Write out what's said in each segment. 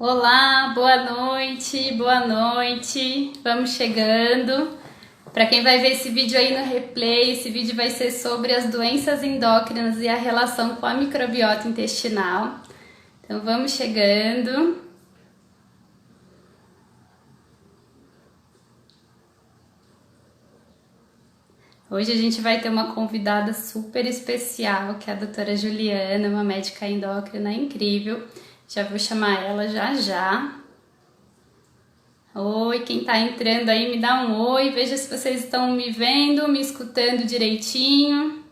Olá, boa noite, boa noite. Vamos chegando. Para quem vai ver esse vídeo aí no replay, esse vídeo vai ser sobre as doenças endócrinas e a relação com a microbiota intestinal. Então vamos chegando. Hoje a gente vai ter uma convidada super especial, que é a doutora Juliana, uma médica endócrina incrível. Já vou chamar ela já já. Oi, quem tá entrando aí, me dá um oi, veja se vocês estão me vendo, me escutando direitinho.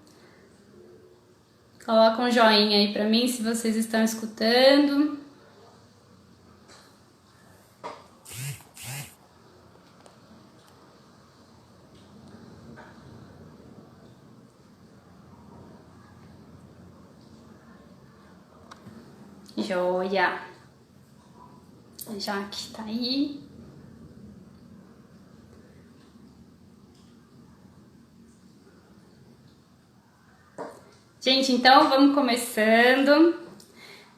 Coloca um joinha aí pra mim se vocês estão escutando. Joia! Já que tá aí. Gente, então vamos começando.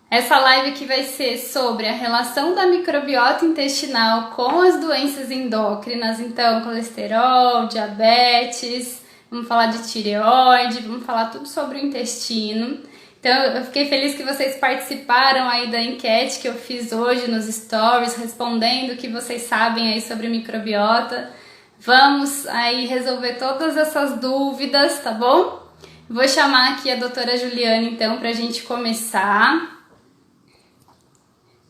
Essa live aqui vai ser sobre a relação da microbiota intestinal com as doenças endócrinas, então colesterol, diabetes, vamos falar de tireoide, vamos falar tudo sobre o intestino. Então eu fiquei feliz que vocês participaram aí da enquete que eu fiz hoje nos stories, respondendo o que vocês sabem aí sobre microbiota. Vamos aí resolver todas essas dúvidas, tá bom? Vou chamar aqui a doutora Juliana então pra gente começar.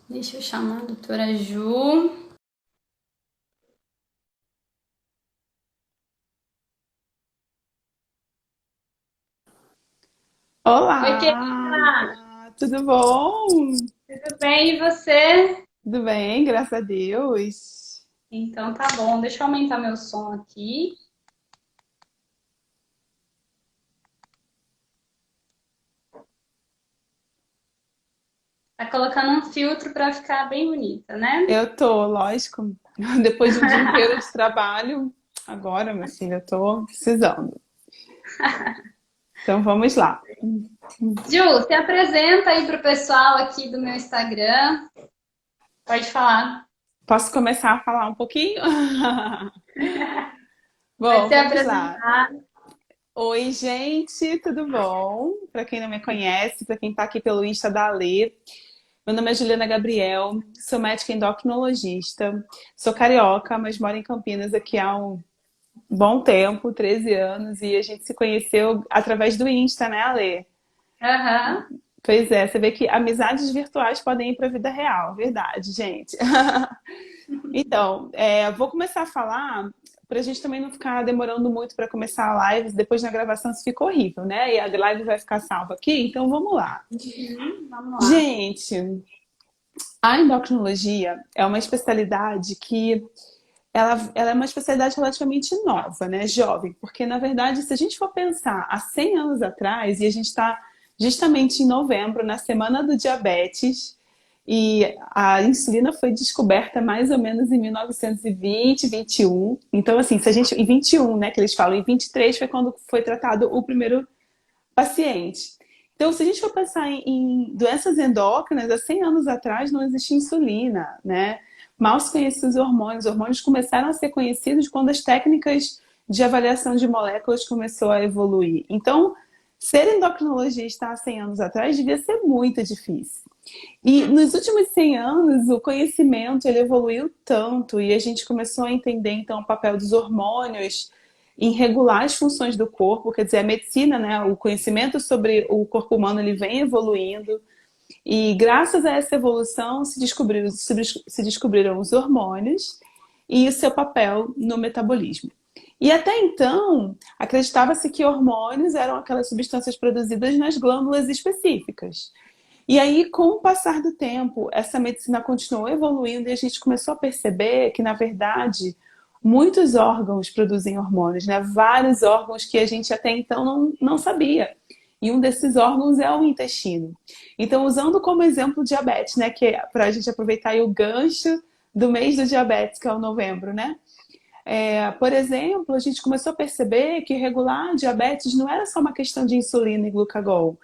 Deixa eu chamar a doutora Ju. Oi, querida. Olá, tudo bom? Tudo bem? E você? Tudo bem, graças a Deus. Então tá bom. Deixa eu aumentar meu som aqui. Tá colocando um filtro pra ficar bem bonita, né? Eu tô, lógico, depois de um dia inteiro de trabalho, agora, minha filha, eu tô precisando. Então vamos lá. Ju, se apresenta aí pro pessoal aqui do meu Instagram. Pode falar. Posso começar a falar um pouquinho? Pode Bom, se vamos lá. apresentar. Oi, gente, tudo bom? Para quem não me conhece, para quem tá aqui pelo Insta da Alê, meu nome é Juliana Gabriel, sou médica endocrinologista, sou carioca, mas moro em Campinas aqui há um bom tempo, 13 anos, e a gente se conheceu através do Insta, né, Ale? Aham. Pois é, você vê que amizades virtuais podem ir para a vida real, verdade, gente. Então, vou começar a falar para a gente também não ficar demorando muito para começar a live, depois na gravação isso fica horrível, né? E a live vai ficar salva aqui, então vamos lá. Vamos lá. Gente, a endocrinologia é uma especialidade que ela é uma especialidade relativamente nova, né? Jovem, porque na verdade, se a gente for pensar há 100 anos atrás, e a gente está justamente em novembro, na semana do diabetes, e a insulina foi descoberta mais ou menos em 1920, 21. Então, assim, se a gente. Em 21, né, que eles falam, em 23 foi quando foi tratado o primeiro paciente. Então, se a gente for pensar em doenças endócrinas, há 100 anos atrás não existia insulina, né? Mal se conheciam os hormônios começaram a ser conhecidos quando as técnicas de avaliação de moléculas começou a evoluir. Então, ser endocrinologista há 100 anos atrás devia ser muito difícil. E nos últimos 100 anos, o conhecimento ele evoluiu tanto e a gente começou a entender então o papel dos hormônios em regular as funções do corpo, quer dizer, a medicina, né, o conhecimento sobre o corpo humano ele vem evoluindo e graças a essa evolução se descobriram os hormônios e o seu papel no metabolismo. E até então, acreditava-se que hormônios eram aquelas substâncias produzidas nas glândulas específicas. E aí, com o passar do tempo, essa medicina continuou evoluindo e a gente começou a perceber que, na verdade, muitos órgãos produzem hormônios, né? Vários órgãos que a gente até então não sabia. E um desses órgãos é o intestino. Então, usando como exemplo o diabetes, né? Que é para a gente aproveitar aí o gancho do mês do diabetes, que é o novembro, né? Por exemplo, a gente começou a perceber que regular diabetes não era só uma questão de insulina e glucagon,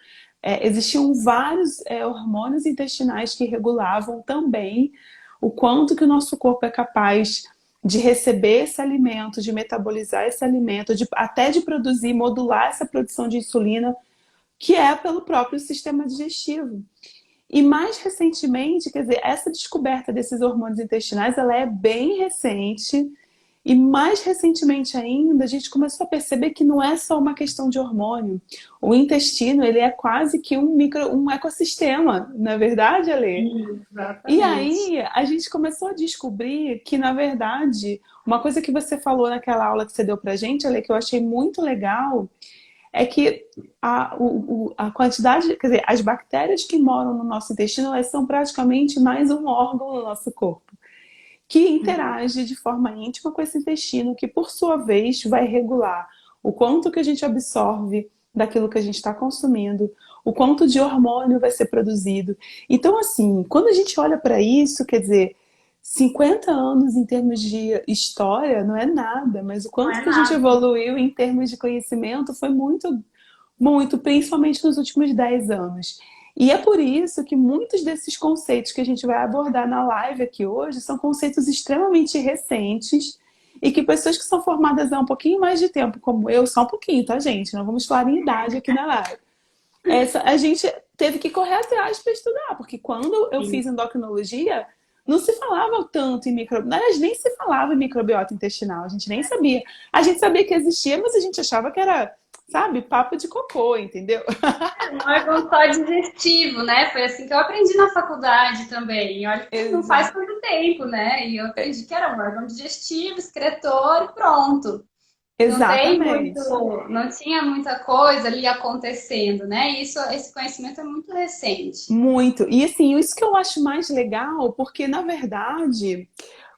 existiam vários hormônios intestinais que regulavam também o quanto que o nosso corpo é capaz de receber esse alimento, de metabolizar esse alimento, até de produzir, modular essa produção de insulina, que é pelo próprio sistema digestivo. E mais recentemente, quer dizer, essa descoberta desses hormônios intestinais, ela é bem recente. E mais recentemente ainda, a gente começou a perceber que não é só uma questão de hormônio. O intestino, ele é quase que um ecossistema, não é verdade, Ale? E Exatamente. aí, a gente começou a descobrir que, na verdade, uma coisa que você falou naquela aula que você deu pra gente, Ale, que eu achei muito legal, é que a quantidade, quer dizer, as bactérias que moram no nosso intestino, elas são praticamente mais um órgão no nosso corpo, que interage de forma íntima com esse intestino, que por sua vez vai regular o quanto que a gente absorve daquilo que a gente está consumindo, o quanto de hormônio vai ser produzido. Então, assim, quando a gente olha para isso, quer dizer, 50 anos em termos de história não é nada, mas o Não quanto é que a gente nada. evoluiu em termos de conhecimento foi muito, muito, principalmente nos últimos 10 anos. E é por isso que muitos desses conceitos que a gente vai abordar na live aqui hoje são conceitos extremamente recentes e que pessoas que são formadas há um pouquinho mais de tempo, como eu, só um pouquinho, tá, gente? Não vamos falar em idade aqui na live. A gente teve que correr atrás para estudar, porque quando eu Sim. fiz endocrinologia, não se falava tanto em microbiota, aliás, nem se falava em microbiota intestinal, a gente nem sabia. A gente sabia que existia, mas a gente achava que era, sabe, papo de cocô, entendeu? Um órgão só digestivo, né? Foi assim que eu aprendi na faculdade também. E olha que não faz Exato. tanto tempo, né? E eu aprendi que era um órgão digestivo, excretor e pronto. Não tem muito, Exatamente. não tinha muita coisa ali acontecendo, né? E isso, esse conhecimento é muito recente. Muito. E assim, isso que eu acho mais legal, porque na verdade,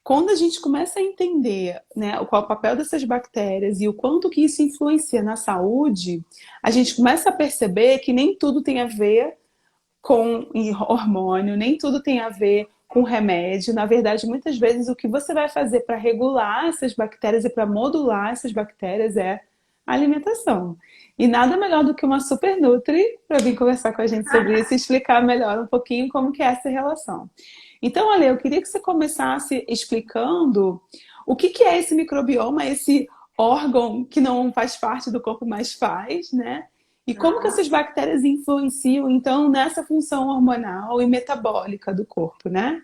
quando a gente começa a entender, né, qual é o papel dessas bactérias e o quanto que isso influencia na saúde, a gente começa a perceber que nem tudo tem a ver com hormônio, nem tudo tem a ver com remédio. Na verdade, muitas vezes o que você vai fazer para regular essas bactérias e para modular essas bactérias é a alimentação. E nada melhor do que uma super nutri para vir conversar com a gente sobre isso e explicar melhor um pouquinho como que é essa relação. Então, Ale, eu queria que você começasse explicando o que que é esse microbioma, esse órgão que não faz parte do corpo, mas faz, né? E como que Tá? essas bactérias influenciam, então, nessa função hormonal e metabólica do corpo, né?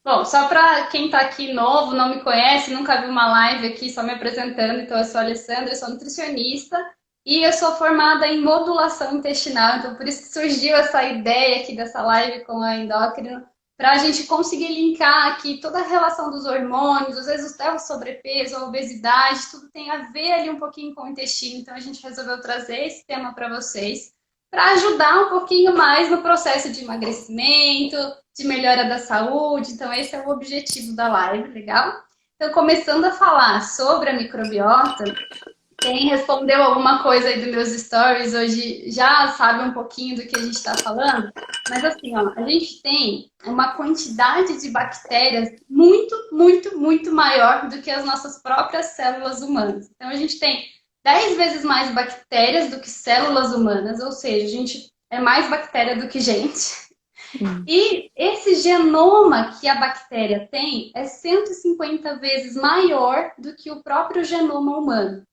Bom, só para quem está aqui novo, não me conhece, nunca viu uma live aqui só me apresentando, então eu sou a Alessandra, eu sou nutricionista e eu sou formada em modulação intestinal, então por isso que surgiu essa ideia aqui dessa live com a endócrina, para a gente conseguir linkar aqui toda a relação dos hormônios, às vezes até o sobrepeso, a obesidade, tudo tem a ver ali um pouquinho com o intestino, então a gente resolveu trazer esse tema para vocês, para ajudar um pouquinho mais no processo de emagrecimento, de melhora da saúde. Então, esse é o objetivo da live, legal? Então, começando a falar sobre a microbiota, quem respondeu alguma coisa aí dos meus stories hoje já sabe um pouquinho do que a gente está falando. Mas assim, ó, a gente tem uma quantidade de bactérias muito, muito, muito maior do que as nossas próprias células humanas. Então, a gente tem 10 vezes mais bactérias do que células humanas, ou seja, a gente é mais bactéria do que gente. Hum. E esse genoma que a bactéria tem é 150 vezes maior do que o próprio genoma humano.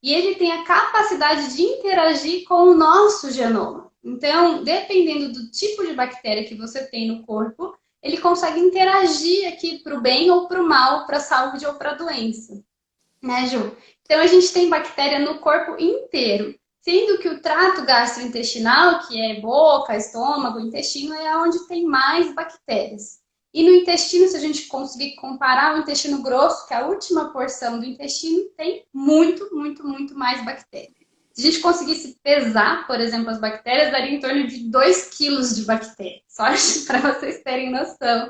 E ele tem a capacidade de interagir com o nosso genoma. Então, dependendo do tipo de bactéria que você tem no corpo, ele consegue interagir aqui para o bem ou para o mal, para a saúde ou para a doença. Né, Ju? Então, a gente tem bactéria no corpo inteiro. Sendo que o trato gastrointestinal, que é boca, estômago, intestino, é onde tem mais bactérias. E no intestino, se a gente conseguir comparar o intestino grosso, que é a última porção do intestino, tem muito, muito, muito mais bactérias. Se a gente conseguisse pesar, por exemplo, as bactérias, daria em torno de 2 quilos de bactérias. Só para vocês terem noção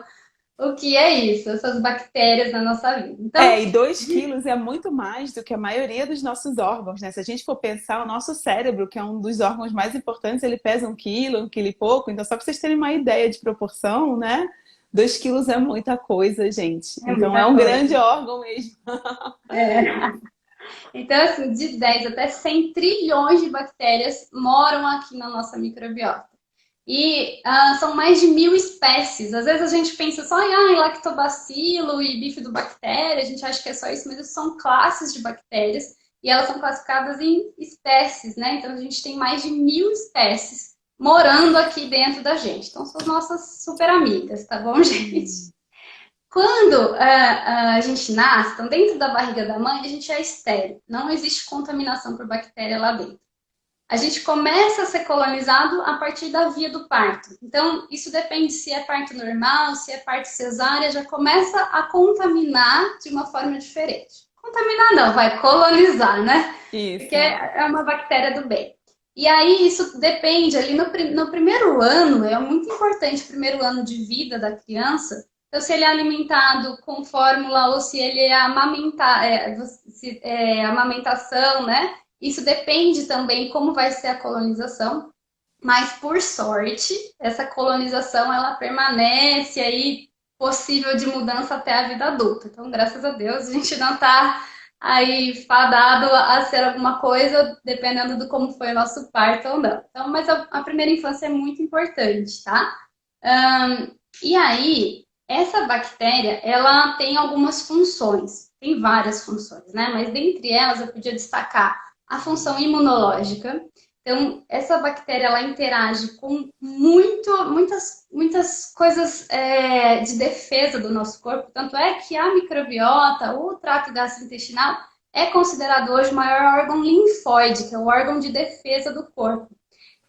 o que é isso, essas bactérias na nossa vida. Então, E 2 quilos é muito mais do que a maioria dos nossos órgãos, né? Se a gente for pensar, o nosso cérebro, que é um dos órgãos mais importantes, ele pesa 1 quilo e pouco. Então, só para vocês terem uma ideia de proporção, né? 2 quilos é muita coisa, gente. é Então, é muita um coisa. grande órgão mesmo. É. Então, assim, de 10 até 100 trilhões de bactérias moram aqui na nossa microbiota. E são mais de 1.000 espécies. Às vezes a gente pensa só em lactobacilo e bifidobactéria, a gente acha que é só isso, mas isso são classes de bactérias e elas são classificadas em espécies, né? Então a gente tem mais de 1.000 espécies morando aqui dentro da gente. Então são as nossas super amigas, tá bom, gente? Quando a gente nasce, então dentro da barriga da mãe, a gente é estéril. Não existe contaminação por bactéria lá dentro. A gente começa a ser colonizado a partir da via do parto. Então, isso depende se é parto normal, se é parto cesárea, já começa a contaminar de uma forma diferente. Contaminar não, vai colonizar, né? Porque Isso. é uma bactéria do bem. E aí, isso depende ali no primeiro ano, é muito importante o primeiro ano de vida da criança. Então, se ele é alimentado com fórmula ou se ele é amamentar, se é amamentação, né? Isso depende também como vai ser a colonização, mas por sorte, essa colonização ela permanece aí possível de mudança até a vida adulta. Então, graças a Deus, a gente não está aí fadado a ser alguma coisa, dependendo do como foi o nosso parto ou não. Então, mas a primeira infância é muito importante, tá? E aí, essa bactéria, ela tem algumas funções, tem várias funções, né? Mas dentre elas eu podia destacar a função imunológica. Então, essa bactéria ela interage com muitas coisas de defesa do nosso corpo. Tanto é que a microbiota, o trato gastrointestinal, é considerado hoje o maior órgão linfóide, que é o órgão de defesa do corpo.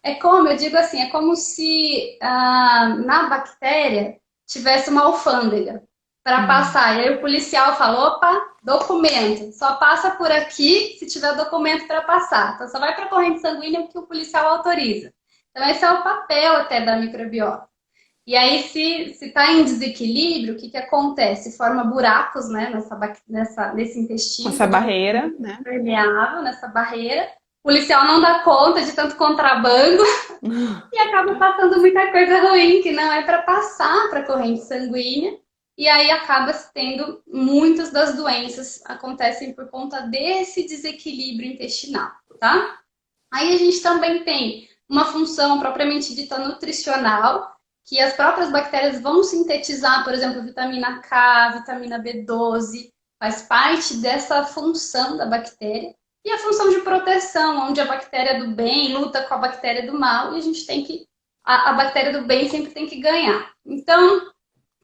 É como, eu digo assim, é como se na bactéria tivesse uma alfândega para passar. E aí o policial fala, opa, documento. Só passa por aqui se tiver documento para passar. Então só vai para a corrente sanguínea o que o policial autoriza. Então esse é o papel até da microbiota. E aí, se está em desequilíbrio, o que acontece? Forma buracos, né, nesse intestino, Essa barreira, né? permeável, nessa barreira. O policial não dá conta de tanto contrabando e acaba passando muita coisa ruim que não é para passar para a corrente sanguínea. E aí acaba tendo muitas das doenças acontecem por conta desse desequilíbrio intestinal, tá? Aí a gente também tem uma função propriamente dita nutricional, que as próprias bactérias vão sintetizar, por exemplo, vitamina K, vitamina B12, faz parte dessa função da bactéria. E a função de proteção, onde a bactéria do bem luta com a bactéria do mal, e a gente tem que. A bactéria do bem sempre tem que ganhar. Então,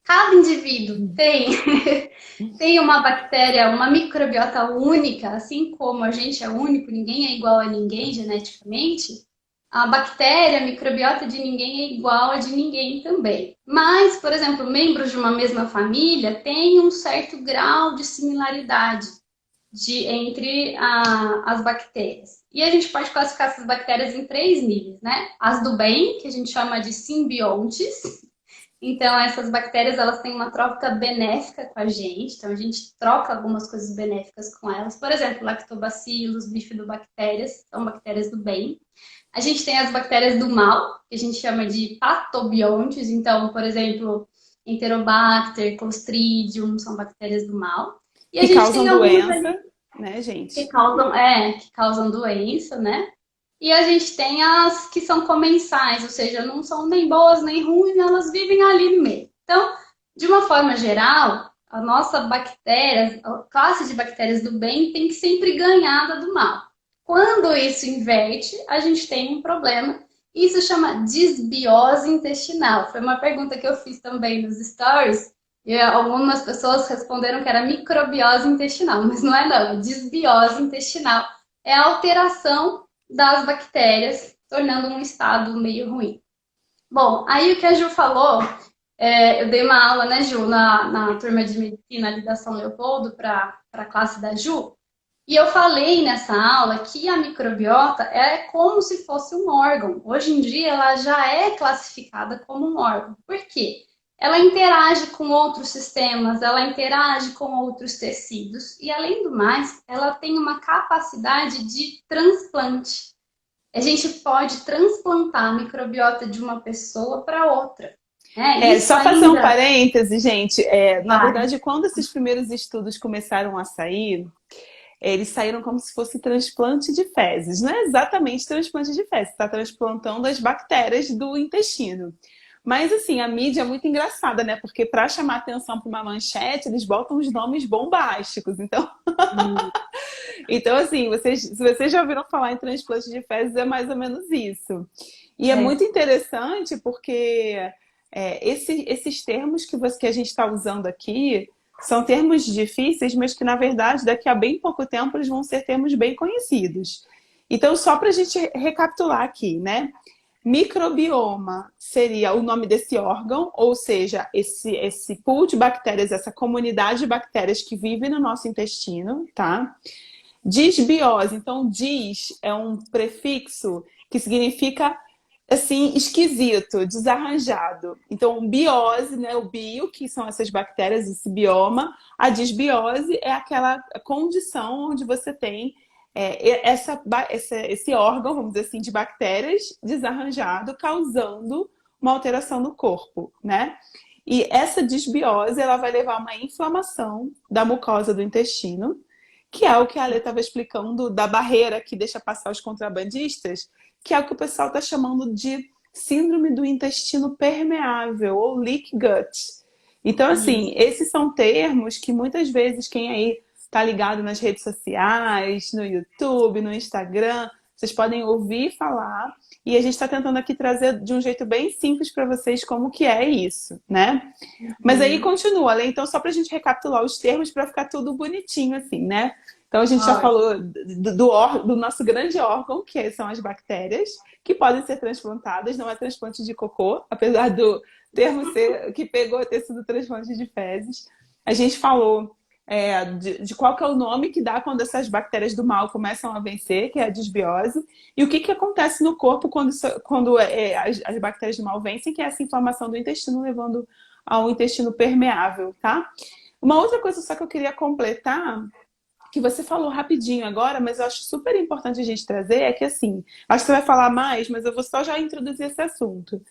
cada indivíduo tem uma bactéria, uma microbiota única, assim como a gente é único, ninguém é igual a ninguém geneticamente. A bactéria, a microbiota de ninguém é igual a de ninguém também. Mas, por exemplo, membros de uma mesma família têm um certo grau de similaridade entre as bactérias. E a gente pode classificar essas bactérias em 3 níveis, né? As do bem, que a gente chama de simbiontes. Então, essas bactérias, elas têm uma troca benéfica com a gente. Então, a gente troca algumas coisas benéficas com elas. Por exemplo, lactobacilos, bifidobactérias, são bactérias do bem. A gente tem as bactérias do mal, que a gente chama de patobiontes. Então, por exemplo, Enterobacter, Clostridium, são bactérias do mal. E a Que gente tem causam algumas ali doença, né, que gente? causam doença, né? E a gente tem as que são comensais, ou seja, não são nem boas nem ruins, elas vivem ali no meio. Então, de uma forma geral, a nossa bactéria, a classe de bactérias do bem tem que sempre ganhar da do mal. Quando isso inverte, a gente tem um problema. Isso chama disbiose intestinal. Foi uma pergunta que eu fiz também nos stories. E algumas pessoas responderam que era microbiose intestinal, mas não é não, é disbiose intestinal. É a alteração das bactérias, tornando um estado meio ruim. Bom, aí o que a Ju falou, eu dei uma aula, né, Ju, na turma de medicina ali da São Leopoldo para a classe da Ju, e eu falei nessa aula que a microbiota é como se fosse um órgão. Hoje em dia ela já é classificada como um órgão. Por quê? Ela interage com outros sistemas, ela interage com outros tecidos e, além do mais, ela tem uma capacidade de transplante. A gente pode transplantar a microbiota de uma pessoa para outra. Isso Só fazer um ainda parêntese, gente. Na vai. verdade, quando esses primeiros estudos começaram a sair, eles saíram como se fosse transplante de fezes. Não é exatamente transplante de fezes, está transplantando as bactérias do intestino. Mas assim, a mídia é muito engraçada, né? Porque para chamar atenção para uma manchete, eles botam os nomes bombásticos. Então, Hum, então assim, se vocês já ouviram falar em transplante de fezes, é mais ou menos isso. E é é. muito interessante porque esses termos que a gente está usando aqui são termos difíceis, mas que, na verdade, daqui a bem pouco tempo eles vão ser termos bem conhecidos. Então, só para a gente recapitular aqui, né? Microbioma seria o nome desse órgão, ou seja, esse pool de bactérias, essa comunidade de bactérias que vive no nosso intestino, tá? Disbiose, então dis é um prefixo que significa assim, esquisito, desarranjado. Então, biose, né, o bio, que são essas bactérias, esse bioma. A disbiose é aquela condição onde você tem esse órgão, vamos dizer assim, de bactérias desarranjado, causando uma alteração no corpo, né? E essa disbiose, ela vai levar a uma inflamação da mucosa do intestino, que é o que a Ale estava explicando da barreira que deixa passar os contrabandistas, que é o que o pessoal está chamando de síndrome do intestino permeável, ou leak gut. Então, Isso. assim, esses são termos que muitas vezes quem aí está ligado nas redes sociais, no YouTube, no Instagram, vocês podem ouvir falar, e a gente está tentando aqui trazer de um jeito bem simples para vocês como que é isso, né? Mas aí Hum, continua, Ale, então só para a gente recapitular os termos para ficar tudo bonitinho assim, né? Então a gente já ótimo. falou do nosso grande órgão, que são as bactérias, que podem ser transplantadas, não é transplante de cocô, apesar do termo ser que pegou ter sido transplante de fezes. A gente falou de qual que é o nome que dá quando essas bactérias do mal começam a vencer, que é a disbiose, e o que, que acontece no corpo quando as bactérias do mal vencem, que é essa inflamação do intestino, levando ao intestino permeável, tá? Uma outra coisa só que eu queria completar, que você falou rapidinho agora, mas eu acho super importante a gente trazer, é que assim, acho que você vai falar mais, mas eu vou só já introduzir esse assunto,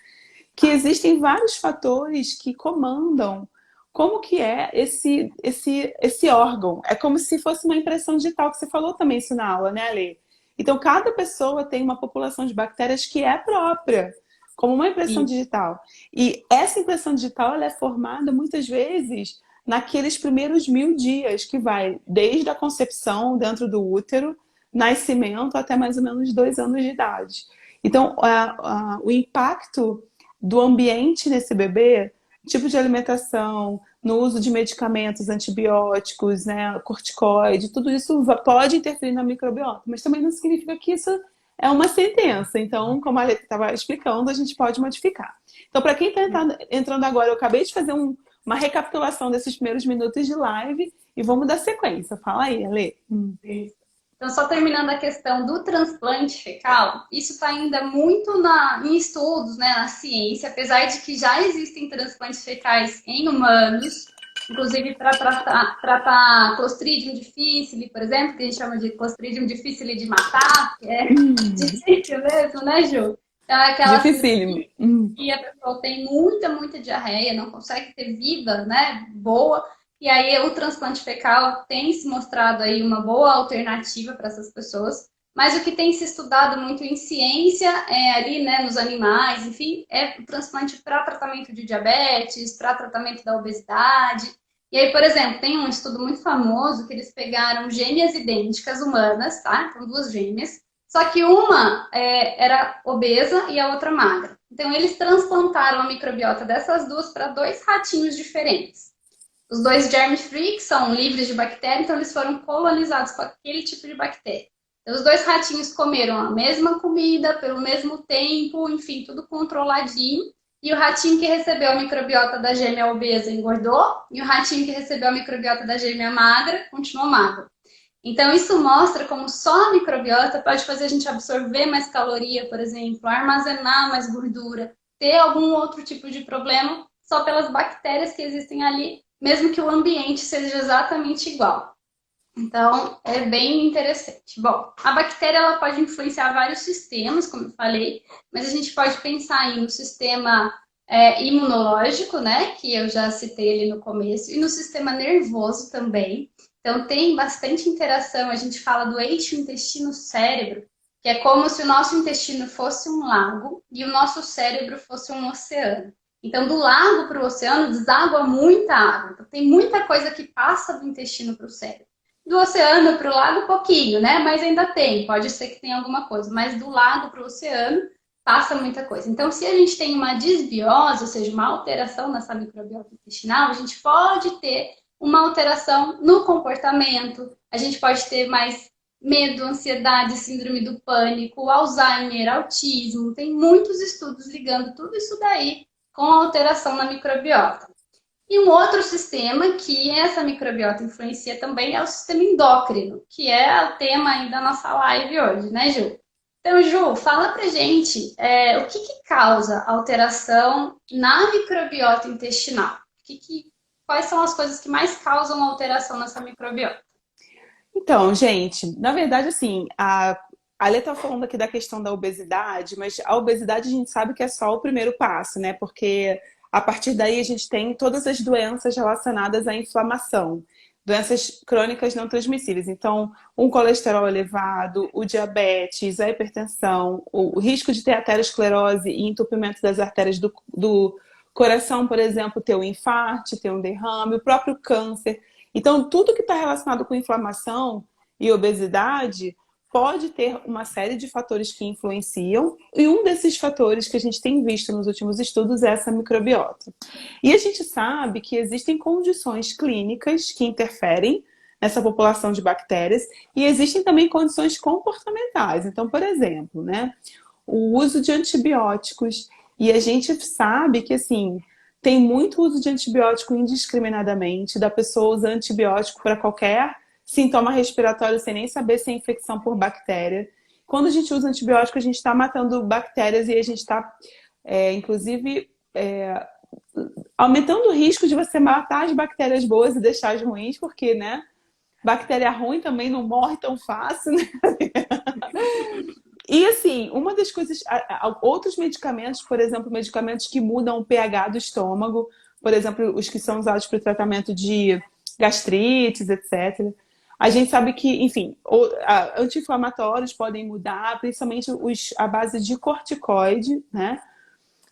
que Tá. existem vários fatores que comandam como que é esse órgão. É como se fosse uma impressão digital, que você falou também isso na aula, né, Ale? Então, cada pessoa tem uma população de bactérias que é própria, como uma impressão Isso. digital. E essa impressão digital ela é formada muitas vezes naqueles primeiros 1000 dias, que vai desde a concepção dentro do útero, nascimento, até mais ou menos 2 anos de idade. Então, o impacto do ambiente nesse bebê, tipo de alimentação, no uso de medicamentos antibióticos, né, corticoide, tudo isso pode interferir na microbiota, mas também não significa que isso é uma sentença. Então, como a Aleta estava explicando, a gente pode modificar. Então, para quem está entrando agora, eu acabei de fazer uma recapitulação desses primeiros minutos de live e vamos dar sequência. Fala aí, Ale. Então, só terminando a questão do transplante fecal, isso está ainda muito em estudos, né, na ciência, apesar de que já existem transplantes fecais em humanos, inclusive para tratar Clostridium difficile, por exemplo, que a gente chama de Clostridium difficile de matar, que é difícil mesmo, né, Ju? Então, é aquelas Dificílimo. que a pessoa tem muita diarreia, não consegue ter vida, né, boa, e aí o transplante fecal tem se mostrado aí uma boa alternativa para essas pessoas, mas o que tem se estudado muito em ciência é ali, né, nos animais, enfim, é o transplante para tratamento de diabetes, para tratamento da obesidade. E aí, por exemplo, tem um estudo muito famoso que eles pegaram gêmeas idênticas humanas, tá? Então, duas gêmeas, só que uma era obesa e a outra magra. Então, eles transplantaram a microbiota dessas duas para dois ratinhos diferentes. Os dois germ-free, que são livres de bactéria, então eles foram colonizados com aquele tipo de bactéria. Então, os dois ratinhos comeram a mesma comida, pelo mesmo tempo, enfim, tudo controladinho. E o ratinho que recebeu a microbiota da gêmea obesa engordou, e o ratinho que recebeu a microbiota da gêmea magra continuou magro. Então, isso mostra como só a microbiota pode fazer a gente absorver mais caloria, por exemplo, armazenar mais gordura, ter algum outro tipo de problema só pelas bactérias que existem ali, mesmo que o ambiente seja exatamente igual. Então, é bem interessante. Bom, a bactéria ela pode influenciar vários sistemas, como eu falei, mas a gente pode pensar aí no sistema imunológico, né, que eu já citei ali no começo, e no sistema nervoso também. Então tem bastante interação, a gente fala do eixo intestino-cérebro, que é como se o nosso intestino fosse um lago e o nosso cérebro fosse um oceano. Então, do lago para o oceano deságua muita água. Então, tem muita coisa que passa do intestino para o cérebro. Do oceano para o lago, pouquinho, né? Mas ainda tem, pode ser que tenha alguma coisa. Mas do lago para o oceano, passa muita coisa. Então, se a gente tem uma disbiose, ou seja, uma alteração nessa microbiota intestinal, a gente pode ter uma alteração no comportamento, a gente pode ter mais medo, ansiedade, síndrome do pânico, Alzheimer, autismo. Tem muitos estudos ligando tudo isso daí com a alteração na microbiota. E um outro sistema que essa microbiota influencia também é o sistema endócrino, que é o tema aí da nossa live hoje, né, Ju? Então, Ju, fala pra gente o que causa alteração na microbiota intestinal? Quais são as coisas que mais causam alteração nessa microbiota? Então, gente, na verdade, assim, a Lê tá falando aqui da questão da obesidade, mas a obesidade a gente sabe que é só o primeiro passo, né? Porque a partir daí a gente tem todas as doenças relacionadas à inflamação, doenças crônicas não transmissíveis. Então, um colesterol elevado, o diabetes, a hipertensão, o risco de ter aterosclerose e entupimento das artérias do coração, por exemplo, ter um infarto, ter um derrame, o próprio câncer. Então, tudo que está relacionado com inflamação e obesidade pode ter uma série de fatores que influenciam, e um desses fatores que a gente tem visto nos últimos estudos é essa microbiota. E a gente sabe que existem condições clínicas que interferem nessa população de bactérias, e existem também condições comportamentais. Então, por exemplo, né, o uso de antibióticos, e a gente sabe que, assim, tem muito uso de antibiótico indiscriminadamente, da pessoa usar antibiótico para qualquer sintoma respiratório sem nem saber se é infecção por bactéria. Quando a gente usa antibiótico, a gente está matando bactérias e a gente está, inclusive, aumentando o risco de você matar as bactérias boas e deixar as ruins, porque, né, bactéria ruim também não morre tão fácil, né? E assim, uma das coisas, outros medicamentos, por exemplo, medicamentos que mudam o pH do estômago, por exemplo, os que são usados para o tratamento de gastrites, etc. A gente sabe que, enfim, anti-inflamatórios podem mudar, principalmente a base de corticoide, né?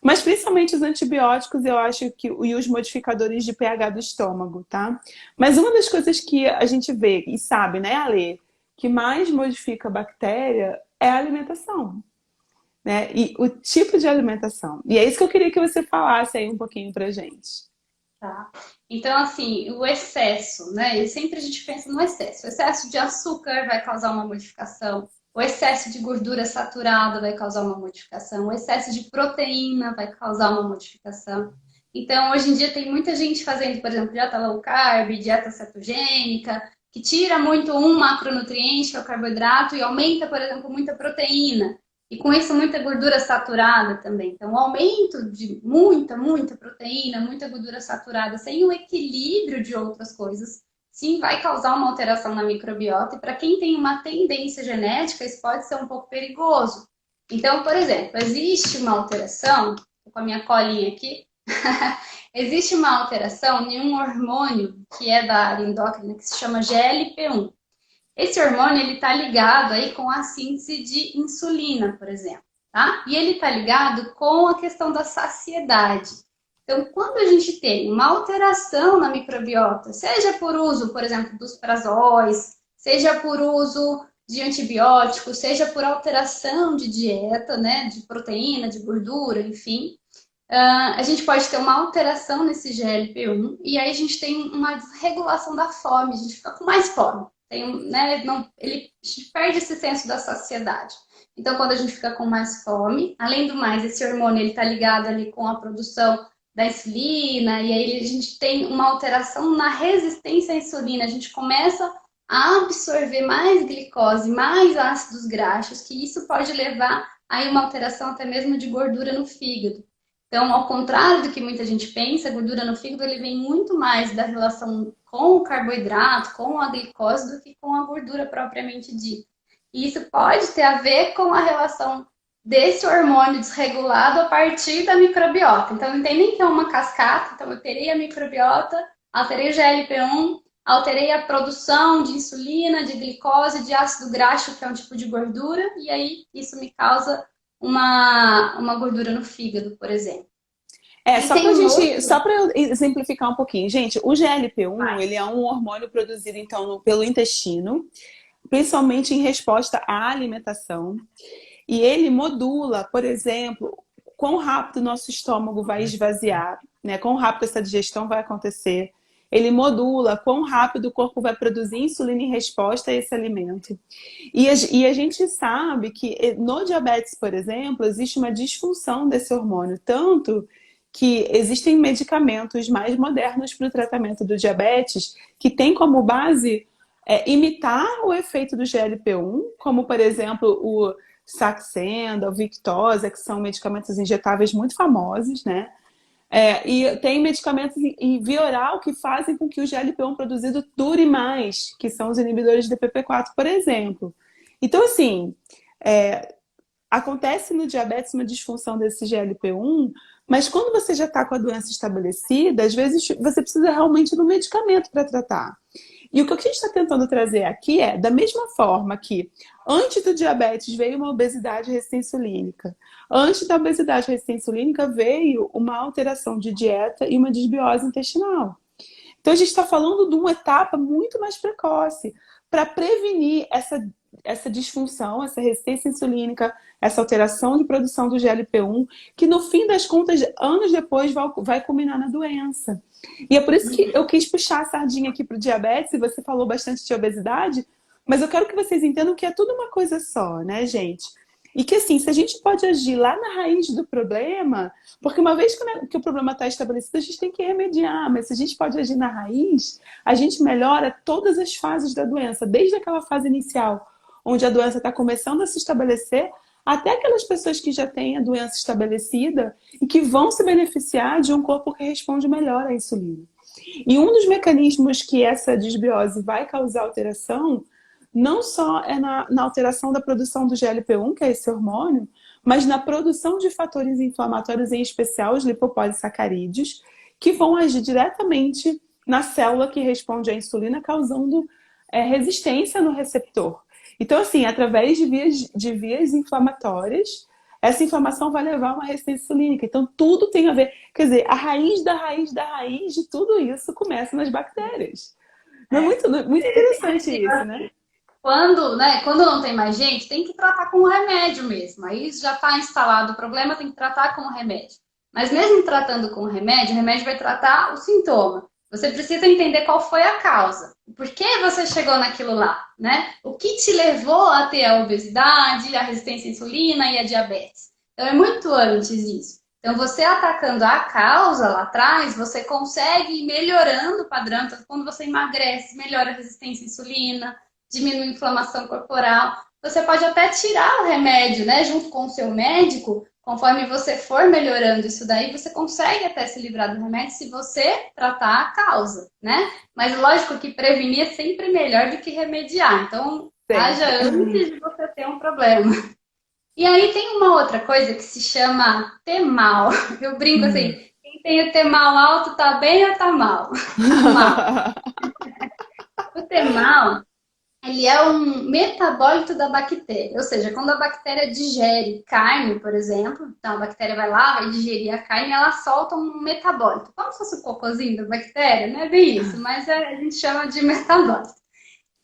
Mas principalmente os antibióticos, eu acho que e os modificadores de pH do estômago, tá? Mas uma das coisas que a gente vê e sabe, né, Ale, que mais modifica a bactéria é a alimentação, né? E o tipo de alimentação. E é isso que eu queria que você falasse aí um pouquinho pra gente. Tá? Então, assim, o excesso, né? E sempre a gente pensa no excesso. O excesso de açúcar vai causar uma modificação. O excesso de gordura saturada vai causar uma modificação. O excesso de proteína vai causar uma modificação. Então, hoje em dia tem muita gente fazendo, por exemplo, dieta low carb, dieta cetogênica, que tira muito um macronutriente, que é o carboidrato, e aumenta, por exemplo, muita proteína. E com isso, muita gordura saturada também. Então, o aumento de muita proteína, muita gordura saturada, sem o equilíbrio de outras coisas, sim, vai causar uma alteração na microbiota. E para quem tem uma tendência genética, isso pode ser um pouco perigoso. Então, por exemplo, existe uma alteração, tô com a minha colinha aqui, existe uma alteração em um hormônio que é da área endócrina, que se chama GLP-1. Esse hormônio ele está ligado aí com a síntese de insulina, por exemplo, tá? E ele está ligado com a questão da saciedade. Então, quando a gente tem uma alteração na microbiota, seja por uso, por exemplo, dos prazóis, seja por uso de antibióticos, seja por alteração de dieta, né, de proteína, de gordura, enfim, a gente pode ter uma alteração nesse GLP-1 e aí a gente tem uma desregulação da fome, a gente fica com mais fome. Né, ele perde esse senso da saciedade. Então, quando a gente fica com mais fome, além do mais, esse hormônio está ligado ali com a produção da insulina, e aí a gente tem uma alteração na resistência à insulina. A gente começa a absorver mais glicose, mais ácidos graxos, que isso pode levar a uma alteração até mesmo de gordura no fígado. Então, ao contrário do que muita gente pensa, a gordura no fígado ele vem muito mais da relação com o carboidrato, com a glicose, do que com a gordura propriamente dita. E isso pode ter a ver com a relação desse hormônio desregulado a partir da microbiota. Então, entendem que é uma cascata. Então, eu terei a microbiota, alterei o GLP-1, alterei a produção de insulina, de glicose, de ácido graxo, que é um tipo de gordura, e aí isso me causa uma gordura no fígado, por exemplo. E tem um outro. Só para eu exemplificar um pouquinho, gente, o GLP-1, Vai. ele é um hormônio produzido então pelo intestino, principalmente em resposta à alimentação, e ele modula, por exemplo, quão rápido o nosso estômago vai esvaziar, né? Quão rápido essa digestão vai acontecer. Ele modula quão rápido o corpo vai produzir insulina em resposta a esse alimento. E a gente sabe que no diabetes, por exemplo, existe uma disfunção desse hormônio, tanto que existem medicamentos mais modernos para o tratamento do diabetes que têm como base imitar o efeito do GLP-1, como por exemplo o Saxenda, o Victoza, que são medicamentos injetáveis muito famosos, né? E tem medicamentos em via oral que fazem com que o GLP-1 produzido dure mais, que são os inibidores de DPP-4, por exemplo. Então, assim, acontece no diabetes uma disfunção desse GLP-1, mas quando você já está com a doença estabelecida, às vezes você precisa realmente de um medicamento para tratar. E o que a gente está tentando trazer aqui é, da mesma forma que antes do diabetes veio uma obesidade resistência insulínica, antes da obesidade resistência insulínica veio uma alteração de dieta e uma desbiose intestinal. Então a gente está falando de uma etapa muito mais precoce para prevenir essa disfunção, essa resistência insulínica, essa alteração de produção do GLP-1, que no fim das contas, anos depois, vai culminar na doença. E é por isso que eu quis puxar a sardinha aqui para o diabetes, e você falou bastante de obesidade, mas eu quero que vocês entendam que é tudo uma coisa só, né, gente? E que assim, se a gente pode agir lá na raiz do problema, porque uma vez que o problema está estabelecido, a gente tem que remediar, mas se a gente pode agir na raiz, a gente melhora todas as fases da doença, desde aquela fase inicial, onde a doença está começando a se estabelecer, até aquelas pessoas que já têm a doença estabelecida e que vão se beneficiar de um corpo que responde melhor à insulina. E um dos mecanismos que essa desbiose vai causar alteração não só é na alteração da produção do GLP-1, que é esse hormônio, mas na produção de fatores inflamatórios, em especial os lipopolissacarídeos, que vão agir diretamente na célula que responde à insulina, causando resistência no receptor. Então, assim, através de vias inflamatórias, essa inflamação vai levar a uma resistência insulínica. Então, tudo tem a ver. Quer dizer, a raiz da raiz da raiz de tudo isso começa nas bactérias. Não é muito interessante isso, né? Quando não tem mais gente, tem que tratar com o remédio mesmo. Aí já está instalado o problema, tem que tratar com o remédio. Mas mesmo tratando com o remédio vai tratar o sintoma. Você precisa entender qual foi a causa. Por que você chegou naquilo lá, né? O que te levou a ter a obesidade, a resistência à insulina e a diabetes? Então é muito antes disso. Então você atacando a causa lá atrás, você consegue ir melhorando o padrão. Então quando você emagrece, melhora a resistência à insulina, diminui a inflamação corporal. Você pode até tirar o remédio, né, junto com o seu médico, conforme você for melhorando isso daí, você consegue até se livrar do remédio se você tratar a causa, né? Mas lógico que prevenir é sempre melhor do que remediar. Então, haja antes de você ter um problema. E aí tem uma outra coisa que se chama temal. Eu brinco assim, quem tem o temal alto tá bem ou tá mal? Tá mal. O temal ele é um metabólito da bactéria, ou seja, quando a bactéria digere carne, por exemplo, então a bactéria vai lá, vai digerir a carne, ela solta um metabólito, como se fosse o cocôzinho da bactéria, não é bem isso, mas a gente chama de metabólito.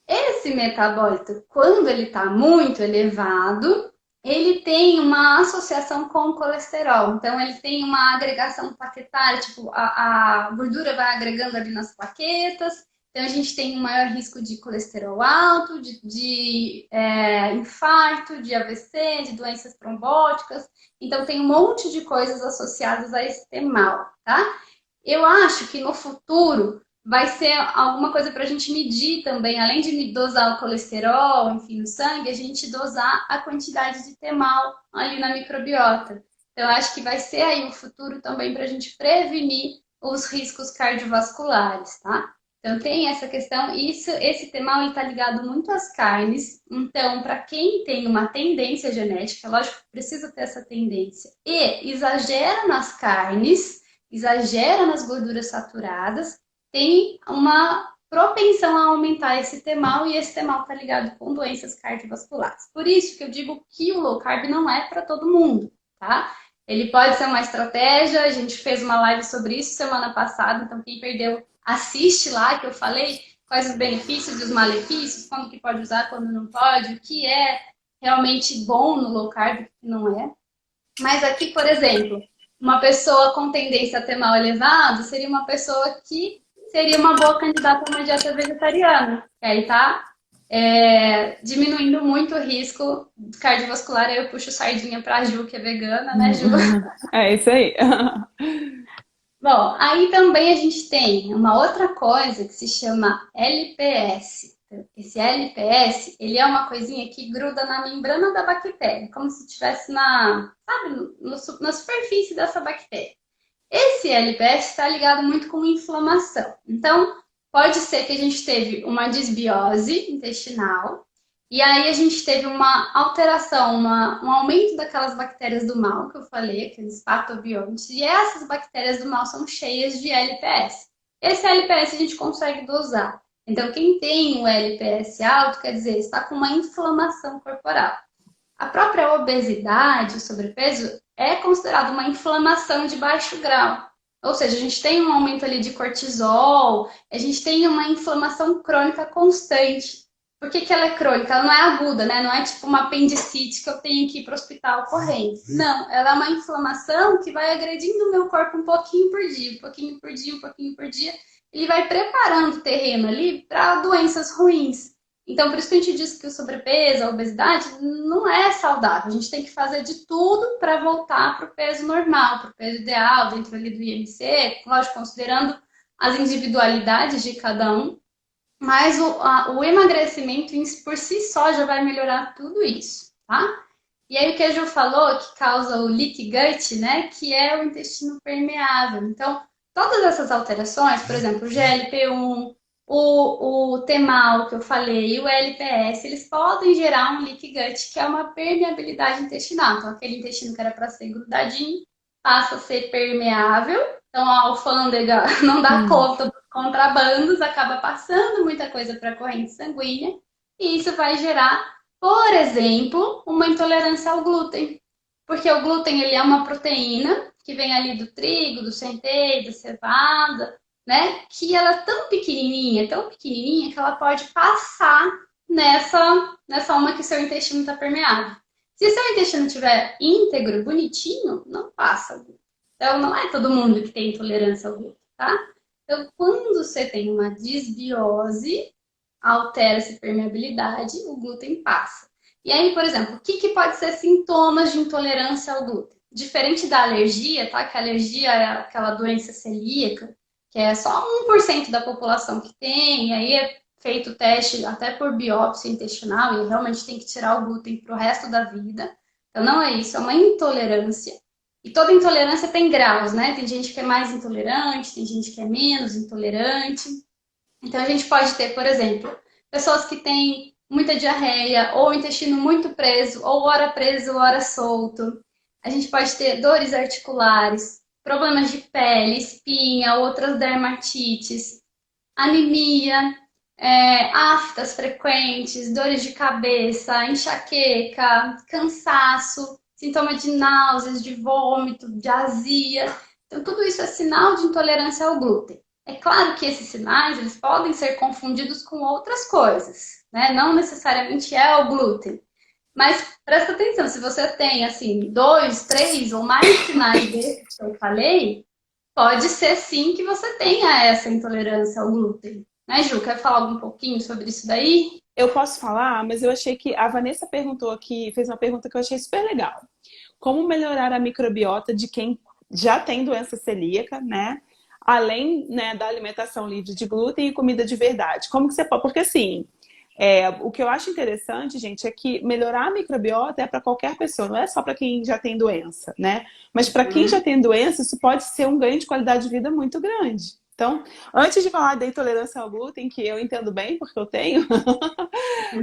Esse metabólito, quando ele está muito elevado, ele tem uma associação com o colesterol, então ele tem uma agregação plaquetária, tipo, a gordura vai agregando ali nas plaquetas. Então, a gente tem um maior risco de colesterol alto, de infarto, de AVC, de doenças trombóticas. Então, tem um monte de coisas associadas a esse temal, tá? Eu acho que no futuro vai ser alguma coisa para a gente medir também, além de dosar o colesterol, enfim, no sangue, a gente dosar a quantidade de temal ali na microbiota. Então, eu acho que vai ser aí o futuro também para a gente prevenir os riscos cardiovasculares, tá? Então tem essa questão, esse temal está ligado muito às carnes. Então, para quem tem uma tendência genética, lógico que precisa ter essa tendência, e exagera nas carnes, exagera nas gorduras saturadas, tem uma propensão a aumentar esse T-mal, e esse T-mal está ligado com doenças cardiovasculares. Por isso que eu digo que o low carb não é para todo mundo, tá? Ele pode ser uma estratégia, a gente fez uma live sobre isso semana passada, então quem perdeu, assiste lá, que eu falei quais os benefícios e os malefícios, quando que pode usar, quando não pode, o que é realmente bom no low carb e o que não é. Mas aqui, por exemplo, uma pessoa com tendência a ter mal elevado seria uma pessoa que seria uma boa candidata a uma dieta vegetariana. Que aí tá diminuindo muito o risco cardiovascular. Aí eu puxo sardinha pra Ju, que é vegana, né, Ju? É isso aí. Bom, aí também a gente tem uma outra coisa que se chama LPS. Esse LPS, ele é uma coisinha que gruda na membrana da bactéria, como se estivesse sabe, na superfície dessa bactéria. Esse LPS está ligado muito com inflamação. Então, pode ser que a gente teve uma desbiose intestinal, e aí a gente teve uma alteração, um aumento daquelas bactérias do mal, que eu falei, aqueles patobiontes, e essas bactérias do mal são cheias de LPS. Esse LPS a gente consegue dosar. Então, quem tem o LPS alto, quer dizer, está com uma inflamação corporal. A própria obesidade, o sobrepeso, é considerado uma inflamação de baixo grau. Ou seja, a gente tem um aumento ali de cortisol, a gente tem uma inflamação crônica constante. Por que ela é crônica? Ela não é aguda, né? Não é tipo uma apendicite que eu tenho que ir para o hospital correndo. Não, ela é uma inflamação que vai agredindo o meu corpo um pouquinho por dia, um pouquinho por dia, um pouquinho por dia. Ele vai preparando o terreno ali para doenças ruins. Então, por isso que a gente diz que o sobrepeso, a obesidade, não é saudável. A gente tem que fazer de tudo para voltar para o peso normal, para o peso ideal, dentro ali do IMC, lógico, considerando as individualidades de cada um. Mas o emagrecimento por si só já vai melhorar tudo isso, tá? E aí o que a Ju falou, que causa o leaky gut, né? Que é o intestino permeável. Então, todas essas alterações, por exemplo, o GLP-1, o TMAL que eu falei, o LPS, eles podem gerar um leaky gut, que é uma permeabilidade intestinal. Então, aquele intestino que era para ser grudadinho, passa a ser permeável. Então, a alfândega não dá conta dos contrabandos, acaba passando muita coisa para a corrente sanguínea, e isso vai gerar, por exemplo, uma intolerância ao glúten. Porque o glúten ele é uma proteína que vem ali do trigo, do centeio, da cevada, né? Que ela é tão pequenininha que ela pode passar nessa uma que seu intestino está permeado. Se seu intestino estiver íntegro, bonitinho, não passa. Então, não é todo mundo que tem intolerância ao glúten, tá? Então, quando você tem uma disbiose, altera essa permeabilidade, o glúten passa. E aí, por exemplo, o que pode ser sintomas de intolerância ao glúten? Diferente da alergia, tá? Que a alergia é aquela doença celíaca, que é só 1% da população que tem, e aí é feito o teste até por biópsia intestinal, e realmente tem que tirar o glúten para o resto da vida. Então, não é isso, é uma intolerância. E toda intolerância tem graus, né? Tem gente que é mais intolerante, tem gente que é menos intolerante. Então, a gente pode ter, por exemplo, pessoas que têm muita diarreia, ou intestino muito preso, ou hora preso, hora solto. A gente pode ter dores articulares, problemas de pele, espinha, outras dermatites, anemia, aftas frequentes, dores de cabeça, enxaqueca, cansaço, sintoma de náuseas, de vômito, de azia. Então, tudo isso é sinal de intolerância ao glúten. É claro que esses sinais eles podem ser confundidos com outras coisas, né? Não necessariamente é o glúten. Mas presta atenção, se você tem assim 2, 3 ou mais sinais desses que eu falei, pode ser sim que você tenha essa intolerância ao glúten. Né, Ju? Quer falar um pouquinho sobre isso daí? Eu posso falar, mas eu achei que a Vanessa perguntou aqui, fez uma pergunta que eu achei super legal. Como melhorar a microbiota de quem já tem doença celíaca, né? Além, né, da alimentação livre de glúten e comida de verdade. Como que você pode? Porque assim, o que eu acho interessante, gente, é que melhorar a microbiota é para qualquer pessoa, não é só para quem já tem doença, né? Mas para quem já tem doença, isso pode ser um ganho de qualidade de vida muito grande. Então, antes de falar da intolerância ao glúten, que eu entendo bem, porque eu tenho,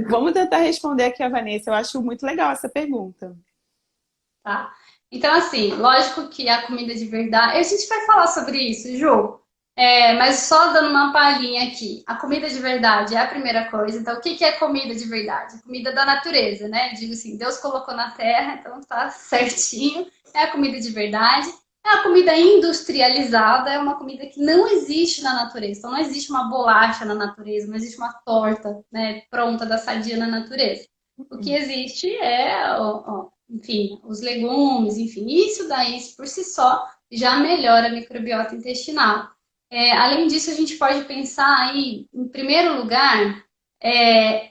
vamos tentar responder aqui a Vanessa. Eu acho muito legal essa pergunta. Tá? Então, assim, lógico que a comida de verdade. A gente vai falar sobre isso, Ju. Mas só dando uma palhinha aqui. A comida de verdade é a primeira coisa. Então, o que que é comida de verdade? Comida da natureza, né? Digo assim, Deus colocou na terra, então tá certinho. É a comida de verdade. É a comida industrializada, é uma comida que não existe na natureza. Então, não existe uma bolacha na natureza, não existe uma torta, né, pronta da sadia na natureza. O que existe é, enfim, os legumes, enfim, isso daí por si só já melhora a microbiota intestinal. Além disso, a gente pode pensar aí, em primeiro lugar,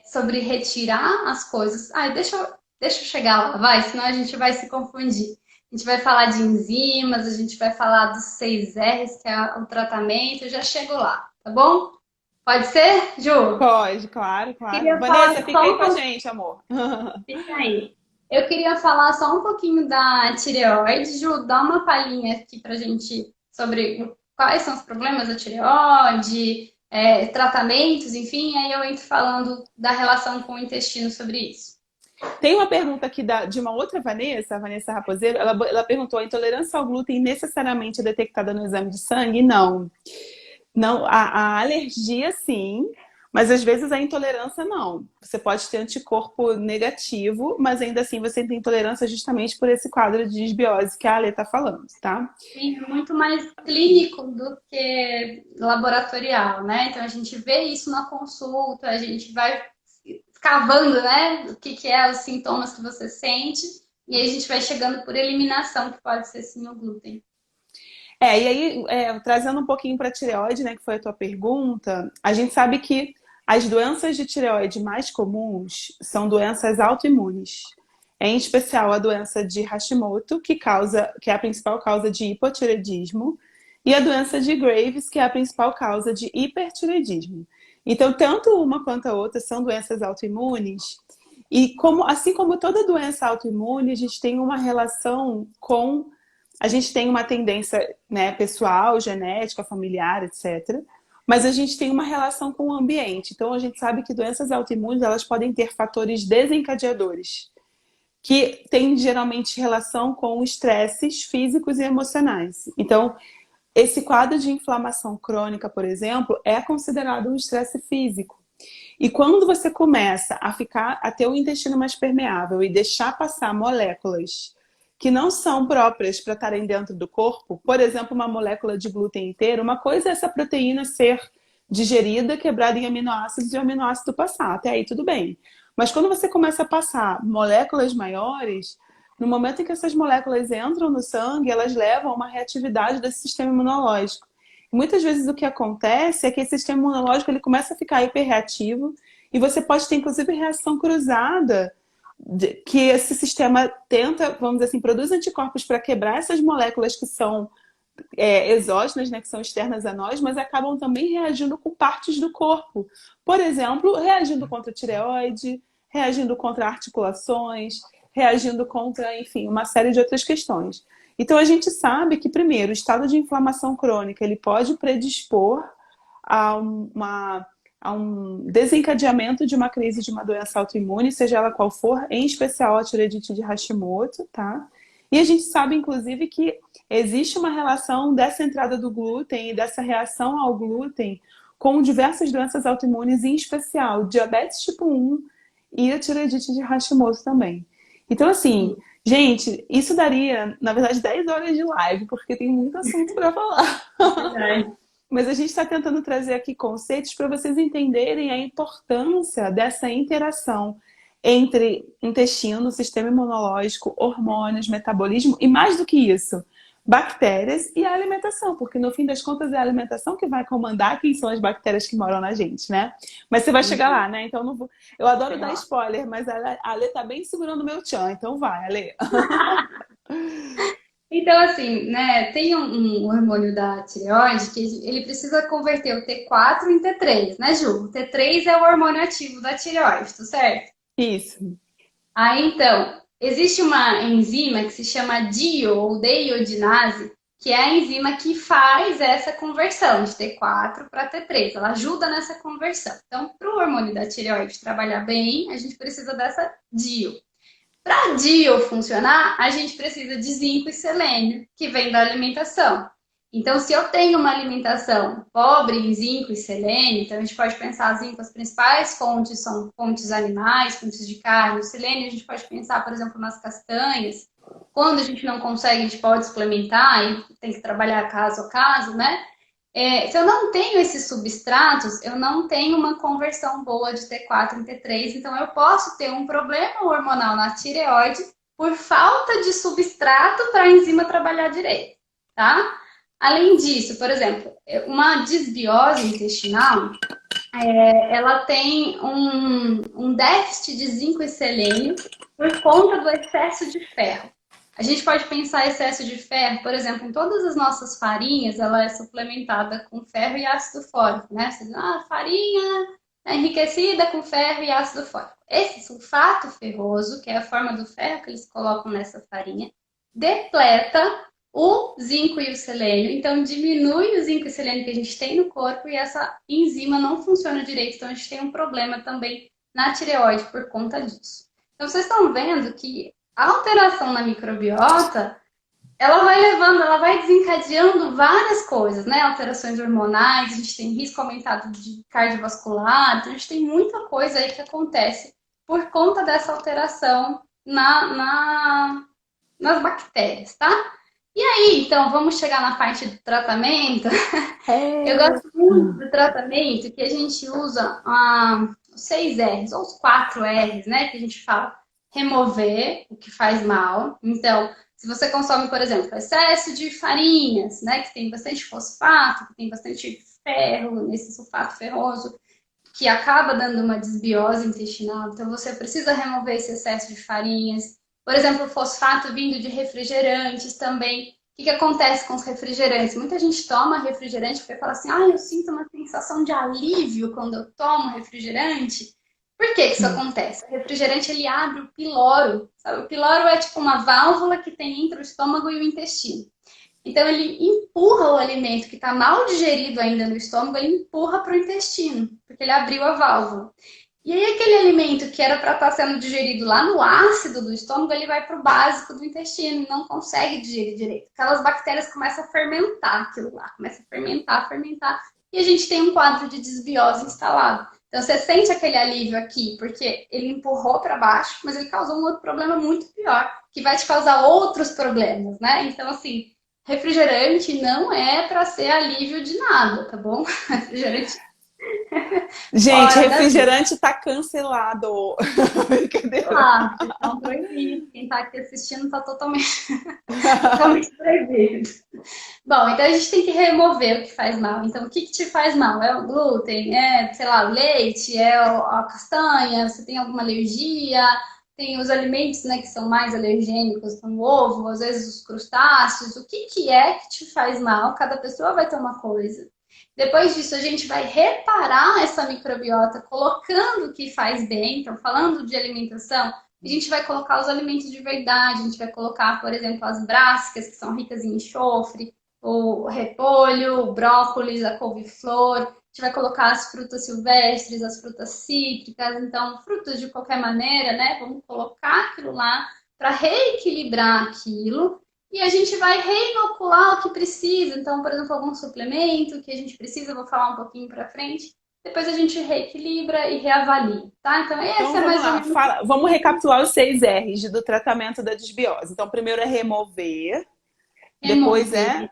sobre retirar as coisas. Ai, deixa eu chegar lá, vai, senão a gente vai se confundir. A gente vai falar de enzimas, a gente vai falar dos 6 R's, que é o tratamento, eu já chego lá, tá bom? Pode ser, Ju? Pode, claro, claro. Queria Vanessa, falar fica só aí um com a pouquinho. gente, amor. Fica aí. Eu queria falar só um pouquinho da tireoide, Ju, dá uma palhinha aqui pra gente sobre quais são os problemas da tireoide, tratamentos, enfim, aí eu entro falando da relação com o intestino sobre isso. Tem uma pergunta aqui de uma outra Vanessa, a Vanessa Raposeiro. Ela perguntou: a intolerância ao glúten necessariamente é detectada no exame de sangue? Não. Não, a alergia sim, mas às vezes a intolerância não. Você pode ter anticorpo negativo, mas ainda assim você tem intolerância justamente por esse quadro de disbiose que a Ale está falando, tá? Sim, é muito mais clínico do que laboratorial, né? Então a gente vê isso na consulta, a gente vai cavando, né? O que que é os sintomas que você sente, e aí a gente vai chegando por eliminação, que pode ser sim o glúten. E aí, trazendo um pouquinho para a tireoide, né, que foi a tua pergunta, a gente sabe que as doenças de tireoide mais comuns são doenças autoimunes. Em especial a doença de Hashimoto, que é a principal causa de hipotireoidismo, e a doença de Graves, que é a principal causa de hipertireoidismo. Então, tanto uma quanto a outra são doenças autoimunes, e assim como toda doença autoimune, a gente tem uma relação com a gente tem uma tendência, né, pessoal, genética, familiar, etc. Mas a gente tem uma relação com o ambiente. Então a gente sabe que doenças autoimunes elas podem ter fatores desencadeadores, que têm geralmente relação com estresses físicos e emocionais. Então, esse quadro de inflamação crônica, por exemplo, é considerado um estresse físico. E quando você começa a ter o intestino mais permeável e deixar passar moléculas que não são próprias para estarem dentro do corpo, por exemplo, uma molécula de glúten inteiro, uma coisa é essa proteína ser digerida, quebrada em aminoácidos e o aminoácido passar. Até aí tudo bem. Mas quando você começa a passar moléculas maiores, no momento em que essas moléculas entram no sangue, elas levam a uma reatividade desse sistema imunológico. Muitas vezes o que acontece é que esse sistema imunológico ele começa a ficar hiperreativo e você pode ter inclusive reação cruzada, que esse sistema tenta, vamos dizer assim, produz anticorpos para quebrar essas moléculas que são exógenas, né, que são externas a nós, mas acabam também reagindo com partes do corpo. Por exemplo, reagindo contra a tireoide, reagindo contra articulações, reagindo contra, enfim, uma série de outras questões. Então a gente sabe que, primeiro, o estado de inflamação crônica ele pode predispor a a um desencadeamento de uma crise de uma doença autoimune, seja ela qual for, em especial a tireoidite de Hashimoto, tá? E a gente sabe, inclusive, que existe uma relação dessa entrada do glúten e dessa reação ao glúten com diversas doenças autoimunes, em especial diabetes tipo 1 e a tireoidite de Hashimoto também. Então, assim, gente, isso daria, na verdade, 10 horas de live, porque tem muito assunto para falar. Verdade. Mas a gente está tentando trazer aqui conceitos para vocês entenderem a importância dessa interação entre intestino, sistema imunológico, hormônios, metabolismo e, mais do que isso, bactérias e a alimentação, porque no fim das contas é a alimentação que vai comandar quem são as bactérias que moram na gente, né? Mas você vai chegar lá, né? Então não vou... Eu adoro dar spoiler, mas a Ale tá bem segurando o meu tchan, então vai, Ale. Então, assim, né, tem um hormônio da tireoide que ele precisa converter o T4 em T3, né, Ju? O T3 é o hormônio ativo da tireoide, tá certo? Isso. Aí, então, existe uma enzima que se chama DIO, ou deiodinase, que é a enzima que faz essa conversão de T4 para T3. Ela ajuda nessa conversão. Então, para o hormônio da tireoide trabalhar bem, a gente precisa dessa DIO. Para a DIO funcionar, a gente precisa de zinco e selênio, que vem da alimentação. Então, se eu tenho uma alimentação pobre em zinco e selênio, então a gente pode pensar zinco, as principais fontes são fontes animais, fontes de carne. O selênio a gente pode pensar, por exemplo, nas castanhas. Quando a gente não consegue, a gente pode suplementar e tem que trabalhar caso a caso, né? Se eu não tenho esses substratos, eu não tenho uma conversão boa de T4 em T3, então eu posso ter um problema hormonal na tireoide por falta de substrato para a enzima trabalhar direito, tá? Além disso, por exemplo, uma disbiose intestinal, ela tem um déficit de zinco e selênio por conta do excesso de ferro. A gente pode pensar excesso de ferro, por exemplo, em todas as nossas farinhas, ela é suplementada com ferro e ácido fólico, né? Você diz, farinha é enriquecida com ferro e ácido fólico. Esse sulfato ferroso, que é a forma do ferro que eles colocam nessa farinha, depleta o zinco e o selênio, então diminui o zinco e selênio que a gente tem no corpo e essa enzima não funciona direito, então a gente tem um problema também na tireoide por conta disso. Então vocês estão vendo que a alteração na microbiota, ela vai levando, ela vai desencadeando várias coisas, né? Alterações hormonais, a gente tem risco aumentado de cardiovascular, então a gente tem muita coisa aí que acontece por conta dessa alteração nas bactérias, tá? E aí, então, vamos chegar na parte do tratamento. Eu gosto muito do tratamento que a gente usa os 6 R's, ou os 4 R's, né? Que a gente fala remover o que faz mal. Então, se você consome, por exemplo, excesso de farinhas, né? Que tem bastante fosfato, que tem bastante ferro, nesse sulfato ferroso, que acaba dando uma desbiose intestinal. Então, você precisa remover esse excesso de farinhas. Por exemplo, o fosfato vindo de refrigerantes também. O que acontece com os refrigerantes? Muita gente toma refrigerante porque fala assim, eu sinto uma sensação de alívio quando eu tomo refrigerante. Por que isso acontece? O refrigerante, ele abre o piloro, sabe? O piloro é tipo uma válvula que tem entre o estômago e o intestino. Então, ele empurra o alimento que está mal digerido ainda no estômago, ele empurra para o intestino, porque ele abriu a válvula. E aí, aquele alimento que era para estar sendo digerido lá no ácido do estômago, ele vai para o básico do intestino e não consegue digerir direito. Aquelas bactérias começam a fermentar aquilo lá, começa a fermentar, fermentar, e a gente tem um quadro de desbiose instalado. Então, você sente aquele alívio aqui, porque ele empurrou para baixo, mas ele causou um outro problema muito pior, que vai te causar outros problemas, né? Então, assim, refrigerante não é para ser alívio de nada, tá bom? Refrigerante Gente, fora da vida. refrigerante tá cancelado. Brincadeira. Claro, estão proibidos. Quem está aqui assistindo está totalmente, totalmente proibido. Bom, então a gente tem que remover o que faz mal. Então, o que te faz mal? É o glúten? É, sei lá, o leite? É a castanha? Você tem alguma alergia? Tem os alimentos, né, que são mais alergênicos, como o ovo, às vezes os crustáceos. O que é que te faz mal? Cada pessoa vai ter uma coisa. Depois disso, a gente vai reparar essa microbiota colocando o que faz bem. Então, falando de alimentação, a gente vai colocar os alimentos de verdade. A gente vai colocar, por exemplo, as brássicas, que são ricas em enxofre, o repolho, o brócolis, a couve-flor. A gente vai colocar as frutas silvestres, as frutas cítricas. Então, frutas de qualquer maneira, né? Vamos colocar aquilo lá para reequilibrar aquilo. E a gente vai reinocular o que precisa. Então, por exemplo, algum suplemento que a gente precisa, eu vou falar um pouquinho para frente. Depois a gente reequilibra e reavalia, tá? Então, esse Então é vamos mais ou lá, menos. vamos recapitular os 6 R's do tratamento da desbiose. Então, primeiro é remover, depois é Remover,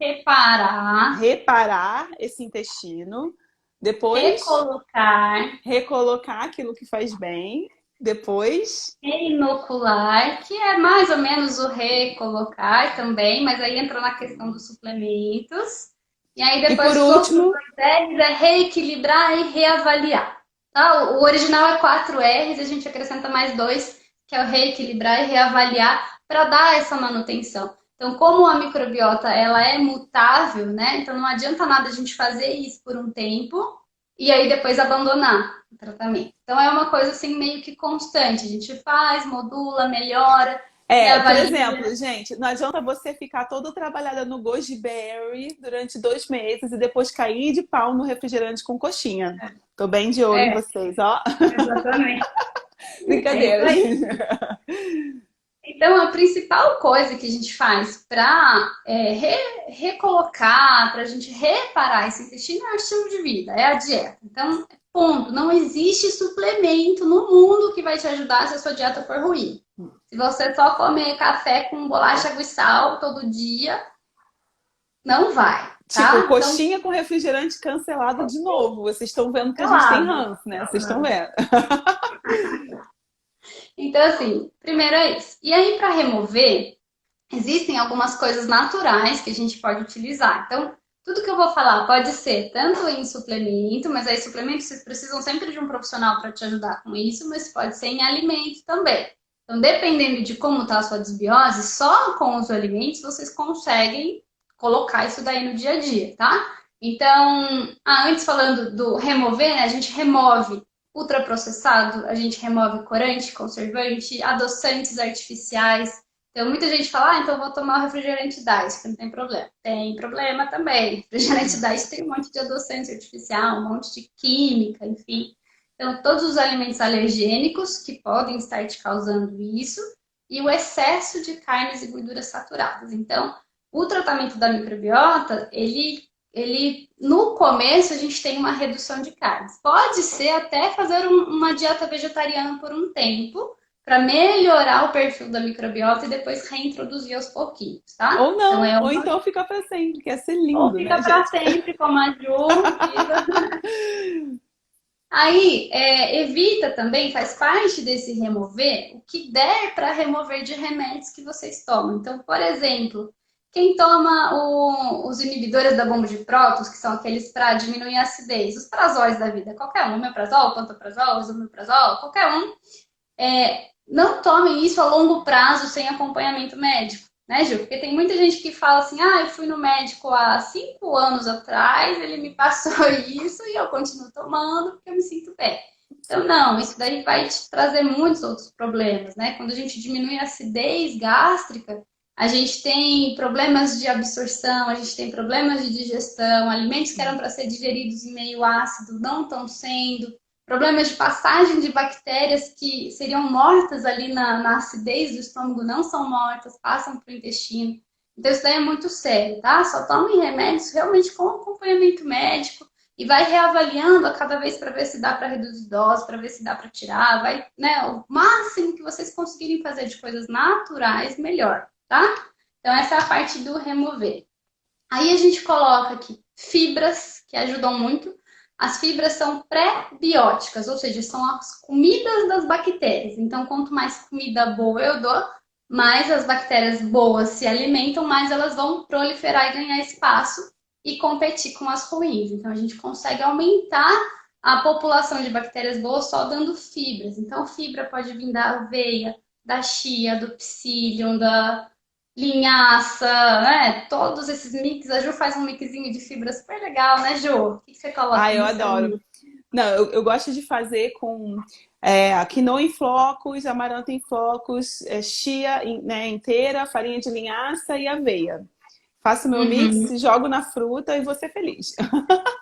reparar, reparar esse intestino, depois recolocar, recolocar aquilo que faz bem, depois. reinocular, que é mais ou menos o recolocar também, mas aí entra na questão dos suplementos. E aí E por depois os outros último, 2 R's é reequilibrar e reavaliar. Tá? O original é 4 R's, a gente acrescenta mais 2, que é o reequilibrar e reavaliar, para dar essa manutenção. Então, como a microbiota ela é mutável, né? Então não adianta nada a gente fazer isso por um tempo e aí depois abandonar o tratamento. Então é uma coisa assim meio que constante. A gente faz, modula, melhora, por reavalia. exemplo, gente, não adianta você ficar todo trabalhada no goji berry durante 2 meses e depois cair de pau no refrigerante com coxinha. Tô bem de olho em É, vocês, ó. exatamente. É isso Brincadeira, aí. gente. Então, a principal coisa que a gente faz para recolocar, para a gente reparar esse intestino é o estilo de vida, é a dieta. Então, ponto. Não existe suplemento no mundo que vai te ajudar se a sua dieta for ruim. Se você só comer café com bolacha, água e sal todo dia, não vai, Tipo, tá? Então, coxinha com refrigerante cancelado de novo. Vocês estão vendo que a gente tem calado. ranço, né? Vocês estão vendo. Então, assim, primeiro é isso. E aí, para remover, existem algumas coisas naturais que a gente pode utilizar. Então, tudo que eu vou falar pode ser tanto em suplemento, mas aí suplementos vocês precisam sempre de um profissional para te ajudar com isso, mas pode ser em alimento também. Então, dependendo de como está a sua desbiose, só com os alimentos vocês conseguem colocar isso daí no dia a dia, tá? Então, antes falando do remover, né, a gente remove ultraprocessado, a gente remove corante, conservante, adoçantes artificiais. Então, muita gente fala, então eu vou tomar o refrigerante Diet, que não tem problema. Tem problema também. Refrigerante Diet tem um monte de adoçante artificial, um monte de química, enfim. Então, todos os alimentos alergênicos que podem estar te causando isso e o excesso de carnes e gorduras saturadas. Então, o tratamento da microbiota, ele no começo a gente tem uma redução de carnes. Pode ser até fazer uma dieta vegetariana por um tempo, para melhorar o perfil da microbiota e depois reintroduzir aos pouquinhos, tá? Ou Então não, é ou uma. então fica para sempre, que ia ser Ou lindo, fica né, para gente? sempre, como a Ju. Aí, evita também, faz parte desse remover, o que der para remover de remédios que vocês tomam. Então, por exemplo, quem toma os inibidores da bomba de prótons, que são aqueles para diminuir a acidez, os prazóis da vida, qualquer um, omeprazol, pantoprazol, esomeprazol, qualquer um, não tomem isso a longo prazo sem acompanhamento médico, né, Gil? Porque tem muita gente que fala assim, eu fui no médico há 5 anos atrás, ele me passou isso e eu continuo tomando porque eu me sinto bem. Então, não, isso daí vai te trazer muitos outros problemas, né? Quando a gente diminui a acidez gástrica, a gente tem problemas de absorção, a gente tem problemas de digestão, alimentos que eram para ser digeridos em meio ácido não estão sendo, problemas de passagem de bactérias que seriam mortas ali na acidez do estômago não são mortas, passam para o intestino. Então, isso daí é muito sério, tá? Só tomem remédios realmente com acompanhamento médico e vai reavaliando a cada vez para ver se dá para reduzir dose, para ver se dá para tirar, vai, né? O máximo que vocês conseguirem fazer de coisas naturais, melhor, tá? Então, essa é a parte do remover. Aí a gente coloca aqui fibras, que ajudam muito. As fibras são pré-bióticas, ou seja, são as comidas das bactérias. Então, quanto mais comida boa eu dou, mais as bactérias boas se alimentam, mais elas vão proliferar e ganhar espaço e competir com as ruins. Então, a gente consegue aumentar a população de bactérias boas só dando fibras. Então, fibra pode vir da aveia, da chia, do psyllium, da linhaça, né? Todos esses mix. A Ju faz um mixinho de fibra super legal, né, Ju? O que você coloca Eu no seu adoro. mix? Não, eu gosto de fazer com a quinoa em flocos, amaranto em flocos, chia né, inteira, farinha de linhaça e aveia. Faço meu mix, Uhum. jogo na fruta e vou ser feliz.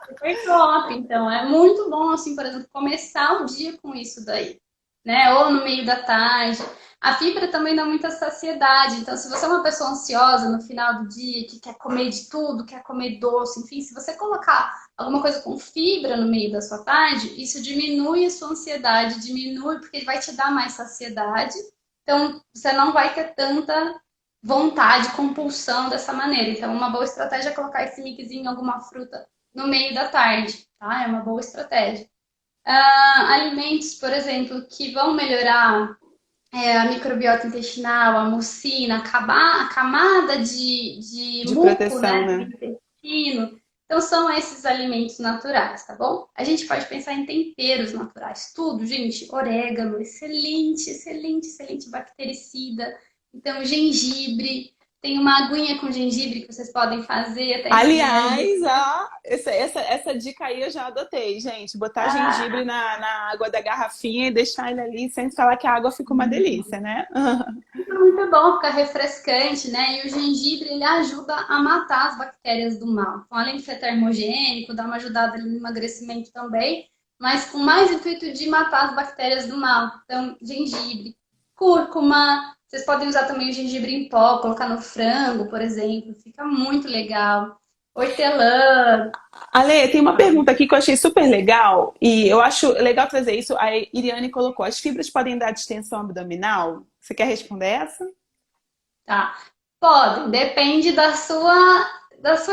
Super top, então. É muito bom, assim, por exemplo, começar o dia com isso daí, né? Ou no meio da tarde. A fibra também dá muita saciedade. Então, se você é uma pessoa ansiosa no final do dia, que quer comer de tudo, quer comer doce, enfim, se você colocar alguma coisa com fibra no meio da sua tarde, isso diminui a sua ansiedade, diminui, porque vai te dar mais saciedade. Então, você não vai ter tanta vontade, compulsão dessa maneira. Então, uma boa estratégia é colocar esse mixinho em alguma fruta no meio da tarde, tá? É uma boa estratégia. Alimentos, por exemplo, que vão melhorar a microbiota intestinal, a mucina, a camada de De muco, proteção, né, do né? intestino. Então, são esses alimentos naturais, tá bom? A gente pode pensar em temperos naturais. Tudo, gente. Orégano, excelente, excelente, excelente bactericida. Então, gengibre. Tem uma aguinha com gengibre que vocês podem fazer, até ensinei a Ju. Aliás, essa dica aí eu já adotei, gente. Botar gengibre na água da garrafinha e deixar ele ali sem falar que a água fica uma delícia, né? Fica muito bom, fica refrescante, né? E o gengibre, ele ajuda a matar as bactérias do mal. Então, além de ser termogênico, dá uma ajudada ali no emagrecimento também, mas com mais intuito de matar as bactérias do mal. Então, gengibre. Cúrcuma, vocês podem usar também o gengibre em pó, colocar no frango, por exemplo, fica muito legal. Hortelã, Ale, tem uma pergunta aqui que eu achei super legal e eu acho legal trazer isso. A Iriane colocou: as fibras podem dar distensão abdominal? Você quer responder essa? tá? Podem, depende da sua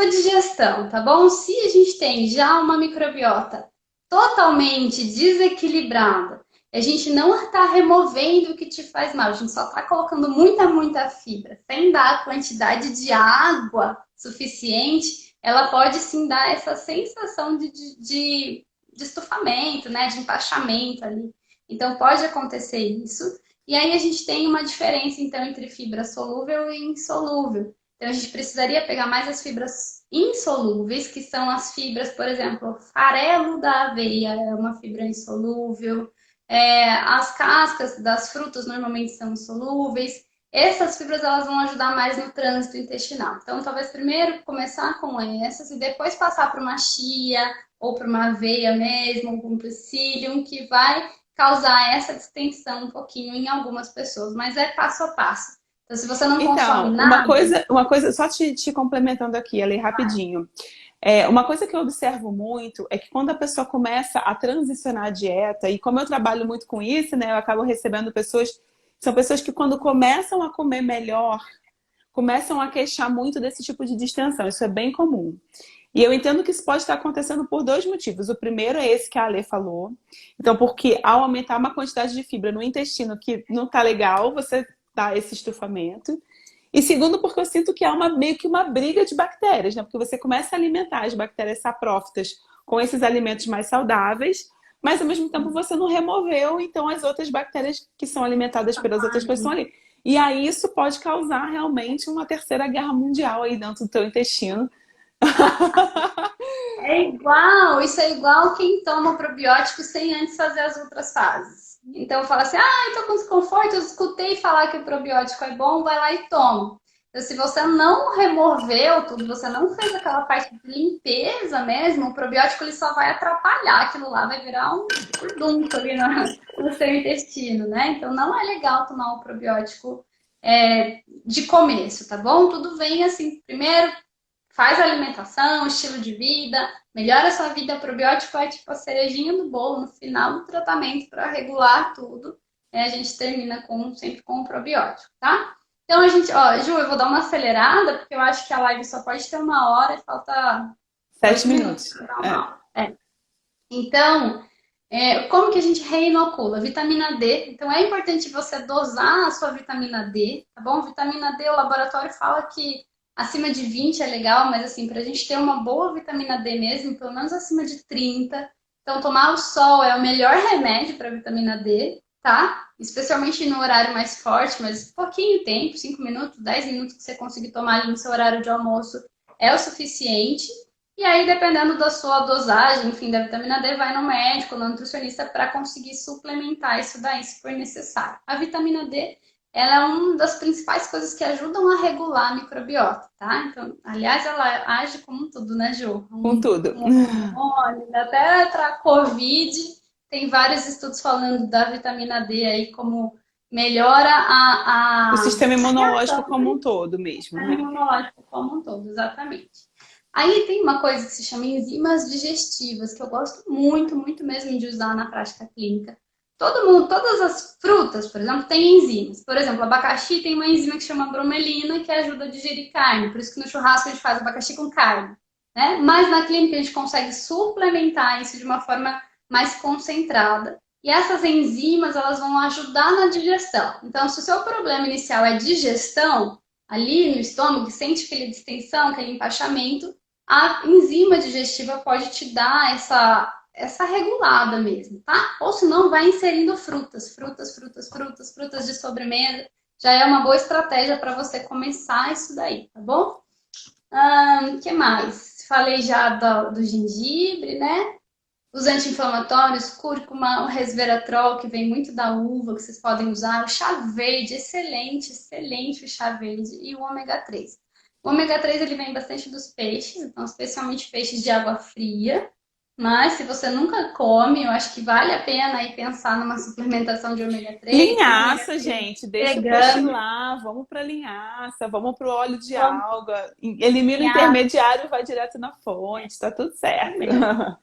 digestão, tá bom? Se a gente tem já uma microbiota totalmente desequilibrada, a gente não está removendo o que te faz mal, a gente só está colocando muita fibra, sem dar a quantidade de água suficiente, ela pode sim dar essa sensação de estufamento, né? De empachamento ali. Então pode acontecer isso. E aí a gente tem uma diferença, então, entre fibra solúvel e insolúvel. Então, a gente precisaria pegar mais as fibras insolúveis, que são as fibras, por exemplo, farelo da aveia é uma fibra insolúvel, as cascas das frutas normalmente são insolúveis. Essas fibras elas vão ajudar mais no trânsito intestinal. Então, talvez primeiro começar com essas e depois passar para uma chia ou para uma aveia mesmo, ou para um psyllium, que vai causar essa distensão um pouquinho em algumas pessoas, mas é passo a passo. Então, se você não consome Então, nada, uma coisa, só te complementando aqui, ali rapidinho. Uma coisa que eu observo muito é que quando a pessoa começa a transicionar a dieta, e como eu trabalho muito com isso, né, eu acabo recebendo pessoas, são pessoas que quando começam a comer melhor, começam a queixar muito desse tipo de distensão. Isso é bem comum. E eu entendo que isso pode estar acontecendo por dois motivos. O primeiro é esse que a Ale falou. Então, porque ao aumentar uma quantidade de fibra no intestino que não está legal, você dá esse estufamento. E segundo, porque eu sinto que há meio que uma briga de bactérias, né? Porque você começa a alimentar as bactérias saprófitas com esses alimentos mais saudáveis, mas ao mesmo tempo você não removeu, então as outras bactérias que são alimentadas pelas outras coisas estão ali. E aí isso pode causar realmente uma terceira guerra mundial aí dentro do teu intestino. isso é igual quem toma o probiótico sem antes fazer as outras fases. Então fala assim, estou com desconforto, eu escutei falar que o probiótico é bom, vai lá e toma. Então, se você não removeu tudo, você não fez aquela parte de limpeza mesmo, o probiótico ele só vai atrapalhar aquilo lá, vai virar um furdunço ali no seu intestino, né? Então não é legal tomar o probiótico de começo, tá bom? Tudo vem assim, primeiro faz a alimentação, estilo de vida, melhora a sua vida. Probiótico é tipo a cerejinha do bolo no final do tratamento para regular tudo. A gente termina sempre com o probiótico, tá? Então a gente, ó, Ju, eu vou dar uma acelerada, porque eu acho que a live só pode ter 1 hora e falta 7 8 minutos minutos. para 1 hora. Então, como que a gente reinocula? Vitamina D. Então, é importante você dosar a sua vitamina D, tá bom? Vitamina D, o laboratório fala que acima de 20 é legal, mas assim, para a gente ter uma boa vitamina D mesmo, pelo menos acima de 30. Então, tomar o sol é o melhor remédio para vitamina D, tá? Especialmente no horário mais forte, mas pouquinho tempo, 5 minutos, 10 minutos que você conseguir tomar ali no seu horário de almoço é o suficiente. E aí, dependendo da sua dosagem, enfim, da vitamina D, vai no médico, no nutricionista, para conseguir suplementar isso daí, se for necessário. A vitamina D, ela é uma das principais coisas que ajudam a regular a microbiota, tá? Então, aliás, ela age como um tudo, né, Ju? Com tudo. Um hormônio, até para Covid, tem vários estudos falando da vitamina D aí como melhora O a sistema imunológico reação, né? como um todo mesmo, O né? imunológico como um todo, exatamente. Aí tem uma coisa que se chama enzimas digestivas, que eu gosto muito mesmo de usar na prática clínica. Todo mundo, todas as frutas, por exemplo, têm enzimas. Por exemplo, abacaxi tem uma enzima que chama bromelina, que ajuda a digerir carne. Por isso que no churrasco a gente faz abacaxi com carne, né? Mas na clínica a gente consegue suplementar isso de uma forma mais concentrada. E essas enzimas, elas vão ajudar na digestão. Então, se o seu problema inicial é digestão, ali no estômago, que sente aquela distensão, aquele empachamento, a enzima digestiva pode te dar essa regulada mesmo, tá? Ou se não, vai inserindo frutas de sobremesa. Já é uma boa estratégia para você começar isso daí, tá bom? Que mais? Falei já do gengibre, né? Os anti-inflamatórios, cúrcuma, o resveratrol, que vem muito da uva, que vocês podem usar, o chá verde, excelente o chá verde, e o ômega 3. O ômega 3 ele vem bastante dos peixes, então especialmente peixes de água fria, Mas se você nunca come, eu acho que vale a pena aí pensar numa suplementação de ômega 3, ômega Linhaça, 3 gente, deixa o peixe vegano, lá, vamos para linhaça, vamos para o óleo de alga, elimina o linhaça intermediário e vai direto na fonte, tá tudo certo. mesmo.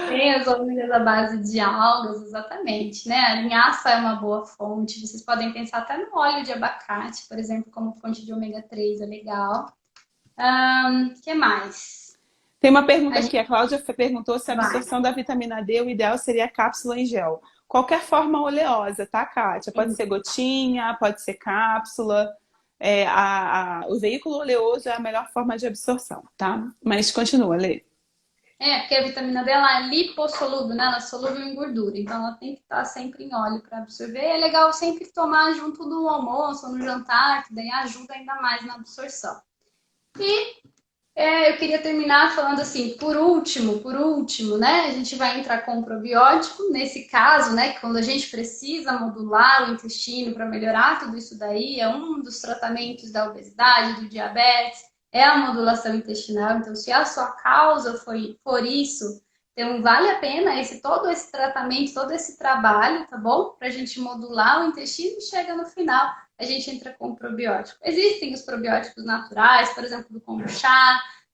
Tem as ômegas à base de algas, exatamente, né? A linhaça é uma boa fonte. Vocês podem pensar até no óleo de abacate, por exemplo, como fonte de ômega 3, é legal. Que mais? Tem uma A pergunta gente aqui, a Cláudia perguntou se a vai. absorção da vitamina D, o ideal seria a cápsula em gel. Qualquer forma oleosa, tá, Kátia? Pode ser gotinha, pode ser cápsula. O veículo oleoso é a melhor forma de absorção, tá? Mas continua, Lê. Porque a vitamina D ela é lipossolúvel, né? Ela é solúvel em gordura, então ela tem que estar sempre em óleo para absorver. É legal sempre tomar junto do almoço ou no jantar, que daí ajuda ainda mais na absorção. E eu queria terminar falando assim, por último, né? A gente vai entrar com o probiótico, nesse caso, né? Que quando a gente precisa modular o intestino para melhorar tudo isso daí, é um dos tratamentos da obesidade, do diabetes, é a modulação intestinal. Então, se a sua causa for isso, então vale a pena todo esse tratamento, todo esse trabalho, tá bom? Para a gente modular o intestino e chega no final a gente entra com o probiótico. Existem os probióticos naturais, por exemplo, do kombucha,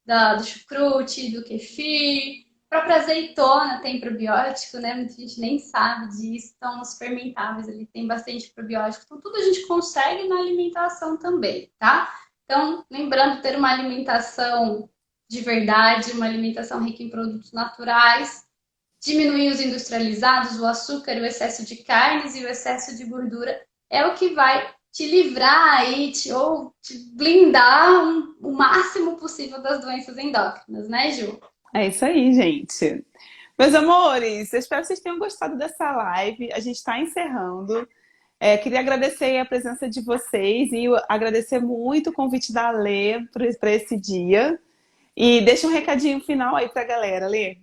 do chucrute, do kefir. A própria azeitona tem probiótico, né? Muita gente nem sabe disso. Então, os fermentáveis ali tem bastante probiótico. Então, tudo a gente consegue na alimentação também, tá? Então, lembrando ter uma alimentação de verdade, uma alimentação rica em produtos naturais, diminuir os industrializados, o açúcar, o excesso de carnes e o excesso de gordura é o que vai te livrar aí, ou te blindar o máximo possível das doenças endócrinas, né, Ju? É isso aí, gente. Meus amores, eu espero que vocês tenham gostado dessa live. A gente está encerrando. Queria agradecer a presença de vocês e agradecer muito o convite da Lê para esse dia. E deixa um recadinho final aí para a galera, Lê.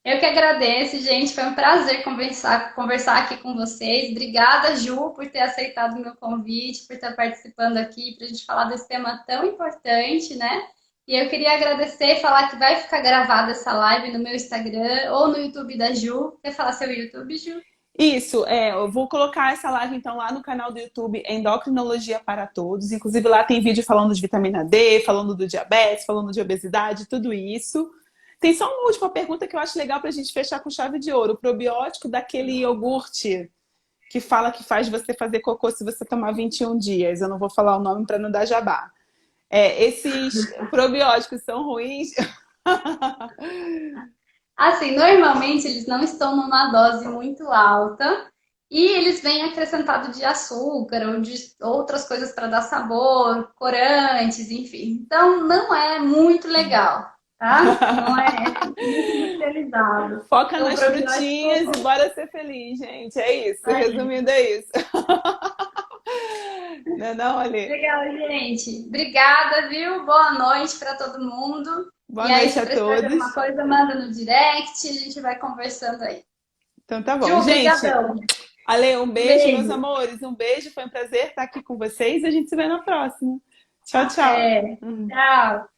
Eu que agradeço, gente. Foi um prazer conversar aqui com vocês. Obrigada, Ju, por ter aceitado o meu convite, por estar participando aqui para a gente falar desse tema tão importante, né? E eu queria agradecer e falar que vai ficar gravada essa live no meu Instagram ou no YouTube da Ju. Quer falar seu YouTube, Ju? Isso, eu vou colocar essa live então lá no canal do YouTube Endocrinologia para Todos. Inclusive lá tem vídeo falando de vitamina D, falando do diabetes, falando de obesidade, tudo isso. Tem só uma última pergunta que eu acho legal para a gente fechar com chave de ouro. O probiótico daquele iogurte que fala que faz você fazer cocô se você tomar 21 dias. Eu não vou falar o nome para não dar jabá. Esses probióticos são ruins? Assim, normalmente eles não estão numa dose muito alta e eles vêm acrescentado de açúcar ou de outras coisas para dar sabor, corantes, enfim. Então não é muito legal, tá? Não é muito industrializado. Foca Então, o nas frutinhas e probiótico bora ser feliz, gente. É isso. é Resumindo, é isso. Não é não, Ali? legal, gente. Obrigada, viu? Boa noite para todo mundo. Boa E aí, noite se a precisar de todos. alguma coisa, manda no direct, a gente vai conversando aí. Então tá bom. Ju, Gente, brigadão. Ale, um beijo, meus Beijo. amores. Um beijo, foi um prazer estar aqui com vocês. A gente se vê na próxima. Tchau, tchau. Até. Tchau.